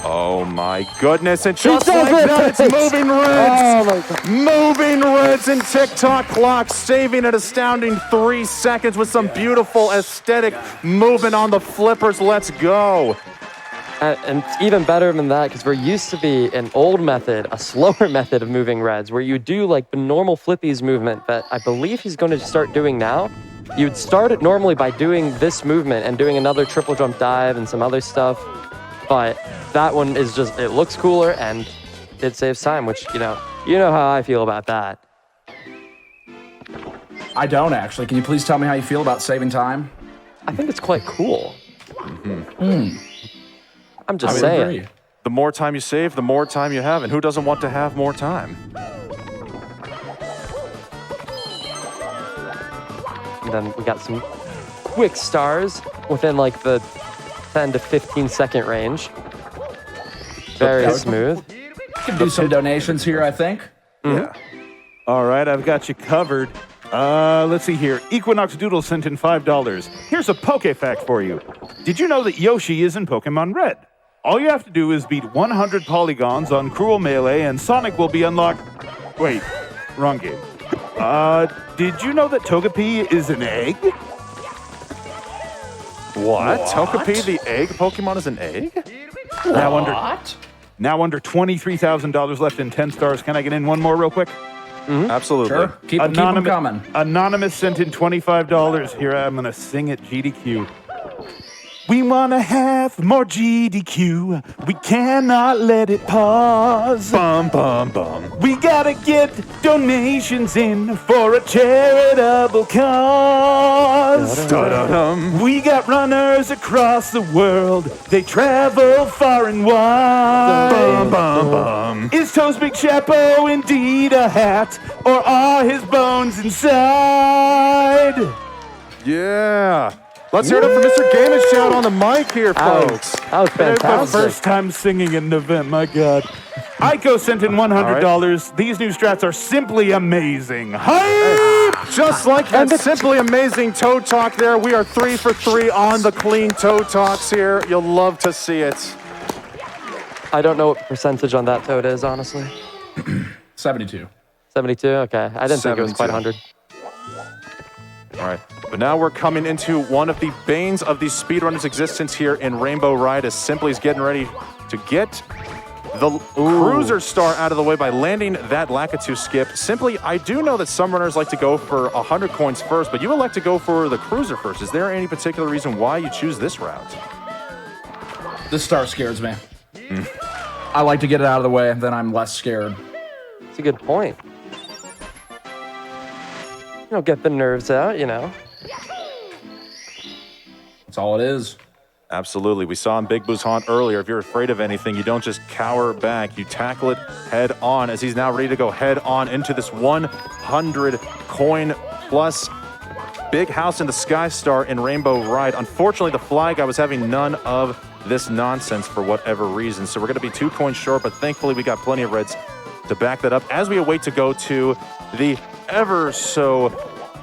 Oh my goodness, and just like that, it's moving reds! Oh my God. Moving reds and TikTok clock, saving an astounding 3 seconds with some beautiful aesthetic movement on the flippers. Let's go. And it's even better than that because there used to be an old method, a slower method of moving reds where you do like the normal flippies movement that I believe he's going to start doing now. You'd start it normally by doing this movement and doing another triple jump dive and some other stuff. But that one is just, it looks cooler and it saves time, which, you know how I feel about that. I don't actually. Can you please tell me how you feel about saving time? I think it's quite cool. Mm-hmm. I'm just I would saying. agree. The more time you save, the more time you have, and who doesn't want to have more time? And then we got some quick stars within like the 10 to 15 second range. Very Okay. smooth. Can do some donations here, I think. Yeah. All right, I've got you covered. Let's see here. Equinox Doodle sent in $5. Here's a Poke fact for you. Did you know that Yoshi is in Pokemon Red? All you have to do is beat 100 polygons on Cruel Melee and Sonic will be unlocked. Wait, wrong game. Did you know that Togepi is an egg? What? Togepi, the egg Pokemon, is an egg? Now What? under $23,000 left in 10 stars. Can I get in one more real quick? Absolutely. Sure. Keep 'em coming. Anonymous sent in $25. Here, I'm going to sing it GDQ. We want to have more GDQ. We cannot let it pause. Bum, bum, bum. We gotta get donations in for a charitable cause. Da-da-dum. We got runners across the world. They travel far and wide. Bum, bum, bum. Is Toes Big Chapo indeed a hat, or are his bones inside? Yeah. Let's hear it up for Mr. Game and Shout on the mic here, folks. That was It's my fantastic. first time singing in an event, my God. Aiko sent in $100. These new strats are simply amazing. Hype! Just like that simply amazing toe talk there, we are 3 for 3 on the clean toe talks here. You'll love to see it. I don't know what percentage on that toad is, honestly. 72. 72? Okay. I didn't think it was quite 72. 100. All right, but now we're coming into one of the banes of the speedrunner's existence here in Rainbow Ride as Simply's getting ready to get the cruiser star out of the way by landing that Lakitu skip. Simply, I do know that some runners like to go for 100 coins first, but you elect to go for the cruiser first. Is there any particular reason why you choose this route? This star scares me. I like to get it out of the way, then I'm less scared. It's a good point. Get the nerves out, That's all it is. Absolutely. We saw in Big Boo's Haunt earlier, if you're afraid of anything, you don't just cower back, you tackle it head on, as he's now ready to go head on into this 100 coin plus big house in the Sky Star in Rainbow Ride. Unfortunately, the Fly Guy was having none of this nonsense for whatever reason, so we're going to be 2 coins short, but thankfully we got plenty of reds to back that up as we await to go to the ever so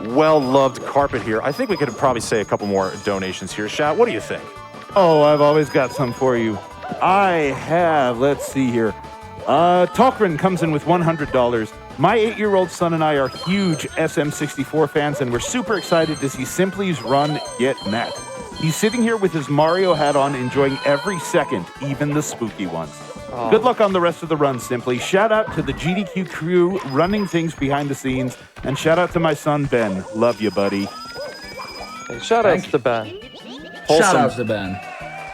well-loved carpet here. I think we could probably say a couple more donations here. Shout, what do you think? Oh, I've always got some for you. I have, let's see here. Talkman comes in with $100. My 8-year-old son and I are huge SM64 fans, and we're super excited to see Simply's run get met. He's sitting here with his Mario hat on, enjoying every second, even the spooky ones. Oh. Good luck on the rest of the run, Simply. Shout out to the GDQ crew running things behind the scenes, and shout out to my son, Ben. Love you, buddy. Hey, shout outs to Ben. Shout outs to Ben.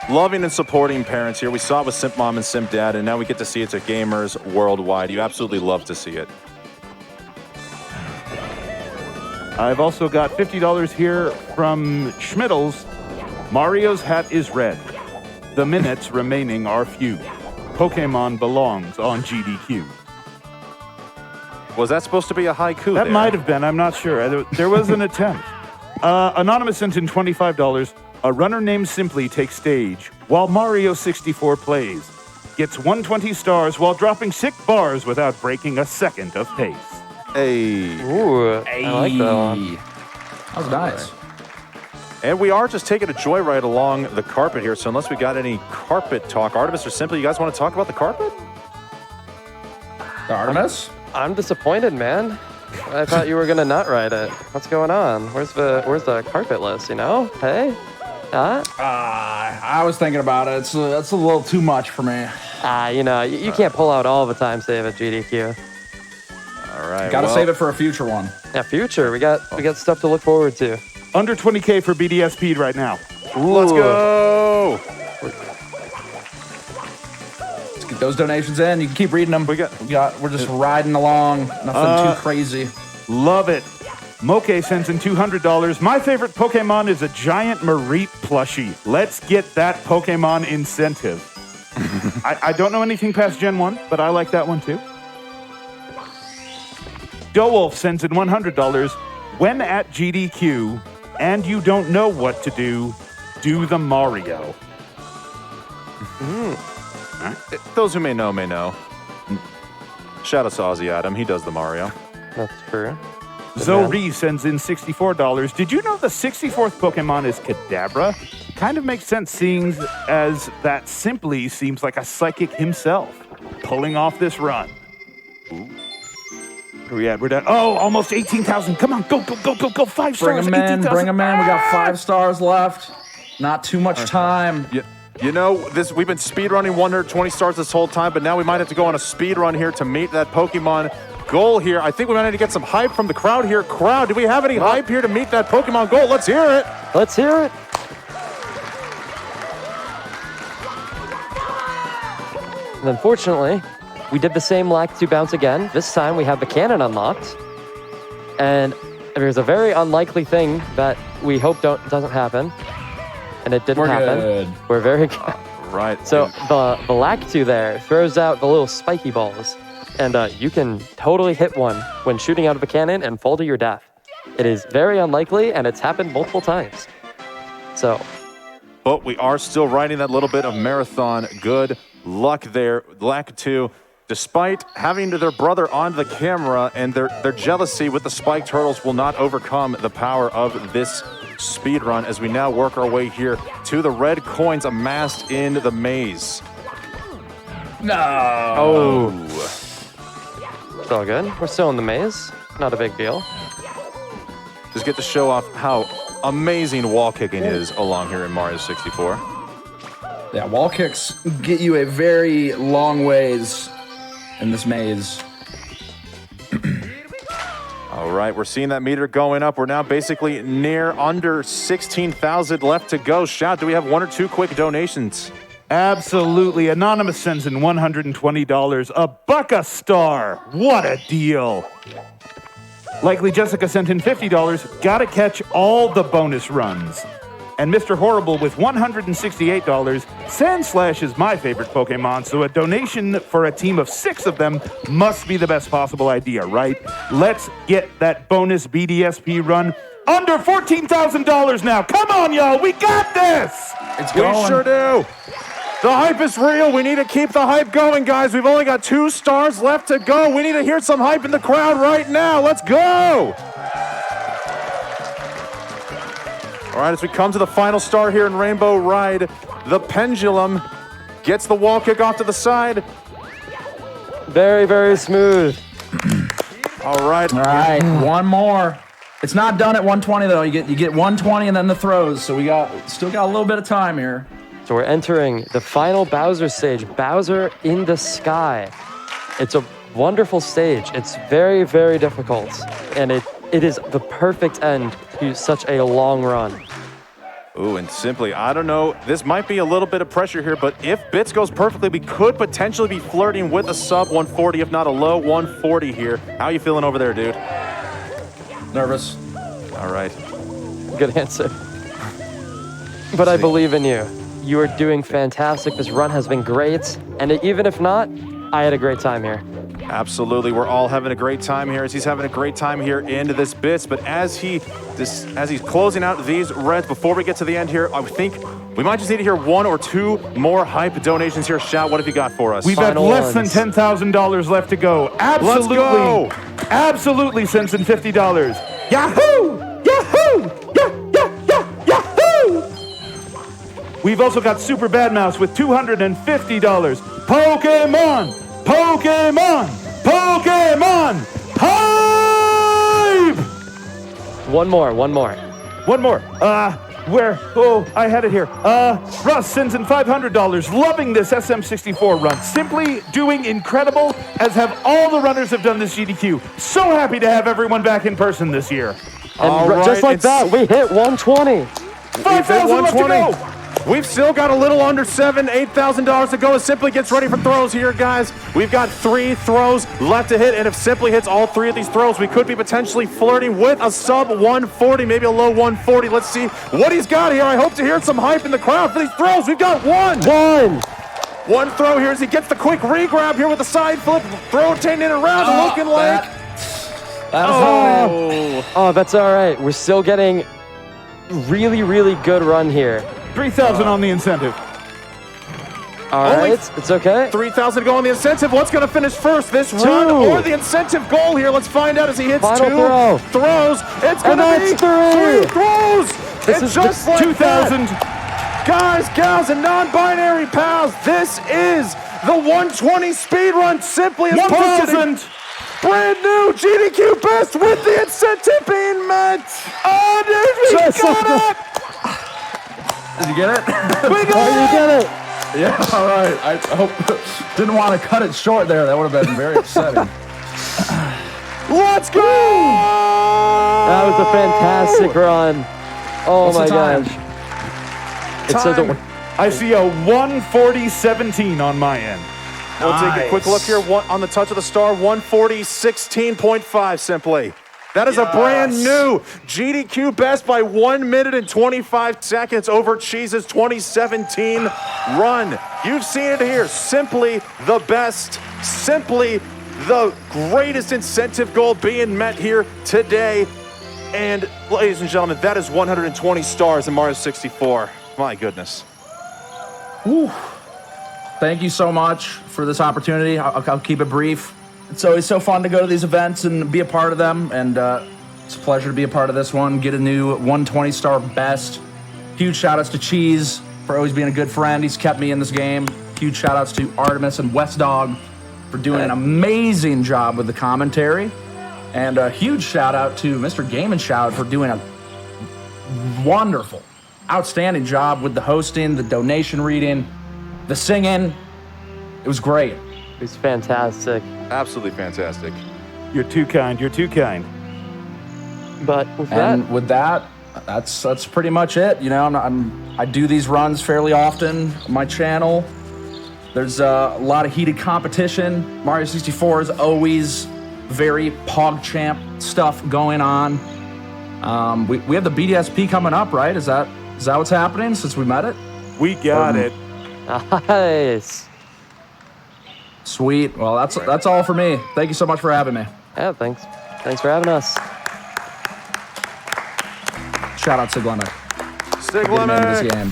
Loving and supporting parents here. We saw it with Simp Mom and Simp Dad, and now we get to see it to gamers worldwide. You absolutely love to see it. I've also got $50 here from Schmiddles. Mario's hat is red. The minutes remaining are few. Pokemon belongs on GDQ. Was that supposed to be a haiku That there? might have been, I'm not sure. There was an attempt. Anonymous sent in $25. A runner named Simply takes stage while Mario 64 plays. Gets 120 stars while dropping 6 bars without breaking a second of pace. Hey. Ooh, I like that one. That was nice. And we are just taking a joyride along the carpet here, so unless we got any carpet talk, Artemis or Simply, you guys want to talk about the carpet? Artemis? I'm disappointed, man. I thought you were gonna not ride it. What's going on? Where's the carpet list? You know? Hey, I was thinking about it. It's a little too much for me. you know, you can't pull out all the time save at GDQ. All right. Got to save it for a future one. Yeah, future. We got stuff to look forward to. Under 20K for BDS Speed right now. Let's go. Let's get those donations in. You can keep reading them. We're just riding along. Nothing too crazy. Love it. Moke sends in $200. My favorite Pokemon is a giant Mareep plushie. Let's get that Pokemon incentive. I don't know anything past Gen 1, but I like that one too. Dowolf sends in $100. When at GDQ and you don't know what to do, do the Mario. Those who may know, may know. Shout out to Ozzy Adam. He does the Mario. That's true. Zori sends in $64. Did you know the 64th Pokemon is Kadabra? Kind of makes sense seeing as that Simply seems like a psychic himself, pulling off this run. Ooh. Where we at? We're done. Oh, almost 18,000. Come on, go. 5 stars. Bring them in. We got 5 stars left. Not too much time. Yeah. You know, we've been speedrunning 120 stars this whole time, but now we might have to go on a speed run here to meet that Pokemon goal here. I think we might need to get some hype from the crowd here. Crowd, do we have any hype here to meet that Pokemon goal? Let's hear it. Let's hear it. And unfortunately, we did the same Lakitu bounce again. This time we have the cannon unlocked. And there's a very unlikely thing that we hope doesn't happen. And it didn't happen. Good. We're very good. Right. So the Lakitu there throws out the little spiky balls. And you can totally hit one when shooting out of a cannon and fall to your death. It is very unlikely, and it's happened multiple times. So. But we are still riding that little bit of marathon. Good luck there, Lakitu. Despite having their brother on the camera and their jealousy with the spiked turtles will not overcome the power of this speed run as we now work our way here to the red coins amassed in the maze. No. Oh. It's all good. We're still in the maze. Not a big deal. Just get to show off how amazing wall kicking is along here in Mario 64. Yeah, wall kicks get you a very long ways in this maze. All right, we're seeing that meter going up. We're now basically near under 16,000 left to go. Shout, do we have 1 or 2 quick donations? Absolutely. Anonymous sends in $120. A buck a star. What a deal. Likely Jessica sent in $50. Gotta catch all the bonus runs. And Mr. Horrible with $168. Sandslash is my favorite Pokemon, so a donation for a team of 6 of them must be the best possible idea, right? Let's get that bonus BDSP run under $14,000 now. Come on, y'all. We got this. It's going. We sure do. The hype is real. We need to keep the hype going, guys. We've only got 2 stars left to go. We need to hear some hype in the crowd right now. Let's go. All right, as we come to the final star here in Rainbow Ride, the Pendulum gets the wall kick off to the side. Very, very smooth. All right. One more. It's not done at 120 though. You get 120 and then the throws. So we still got a little bit of time here. So we're entering the final Bowser stage, Bowser in the Sky. It's a wonderful stage. It's very, very difficult. And it is the perfect end to such a long run. Ooh, and Simply, I don't know, this might be a little bit of pressure here, but if Bits goes perfectly, we could potentially be flirting with a sub 140, if not a low 140 here. How you feeling over there, dude? Nervous. All right. Good answer. But I believe in you. You are doing fantastic. This run has been great. And even if not, I had a great time here. Absolutely, we're all having a great time here as he's having a great time here into this Bits. But as he's closing out these reds, before we get to the end here, I think we might just need to hear 1 or 2 more hype donations here. Shout, what have you got for us? We've had less than $10,000 left to go. Absolutely. Let's go. Absolutely sends in $50. Yahoo! Yahoo! Yahoo! We've also got Super Bad Mouse with $250. Pokemon! Pokemon! Pokemon! Hype! One more. One more. Where? Oh, I had it here. Russ sends in $500. Loving this SM64 run. Simply doing incredible, as have all the runners have done this GDQ. So happy to have everyone back in person this year. And just like that, we hit 120. 5,000 left to go. We've still got a little under $8,000 to go as Simply gets ready for throws here, guys. We've got 3 throws left to hit, and if Simply hits all 3 of these throws, we could be potentially flirting with a sub 140, maybe a low 140. Let's see what he's got here. I hope to hear some hype in the crowd for these throws. We've got one throw here as he gets the quick re-grab here with the side flip, rotating it around, looking like... Oh, that's all right. We're still getting really, really good run here. 3,000 on the incentive. All right, it's okay. 3,000 to go on the incentive. What's going to finish first, this run or the incentive goal here? Let's find out as he hits Final 2 throw. throws. It's going to be 3 throws. This it's is just like 2,000. Guys, gals, and non-binary pals, this is the 120 speed run. Simply as posted. 1,000. Brand new GDQ best with the incentive being met. Oh, dude, we got it. Did you get it? We got You get it. Yeah, all right. I hope didn't want to cut it short there. That would have been very upsetting. Let's go! That was a fantastic run. Oh What's my the time? gosh. It says Time. I see a 140.17 on my end. We'll take a quick look here on the touch of the star. 140.16.5 Simply. That is a brand new GDQ best by 1 minute and 25 seconds over Cheese's 2017 run. You've seen it here. Simply the best. Simply the greatest incentive goal being met here today. And ladies and gentlemen, that is 120 stars in Mario 64. My goodness. Woo. Thank you so much for this opportunity. I'll keep it brief. It's always so fun to go to these events and be a part of them, and it's a pleasure to be a part of this one. Get a new 120 star best. Huge shout outs to Cheese for always being a good friend. He's kept me in this game. Huge shout outs to Artemis and West Dog for doing an amazing job with the commentary. And a huge shout out to Mr. Game and Shout for doing a wonderful, outstanding job with the hosting, the donation reading, the singing. It was great. It's fantastic. Absolutely fantastic. You're too kind. You're too kind. But with And with that, that's pretty much it. You know, I do these runs fairly often on my channel. There's a lot of heated competition. Mario 64 is always very PogChamp stuff going on. We have the BDSP coming up, right? Is that what's happening since we met it? We got it. nice. Sweet. Well, that's all for me. Thank you so much for having me. Yeah, thanks. Thanks for having us. Shout out Sig Limit. Stick Getting me into this limit. game.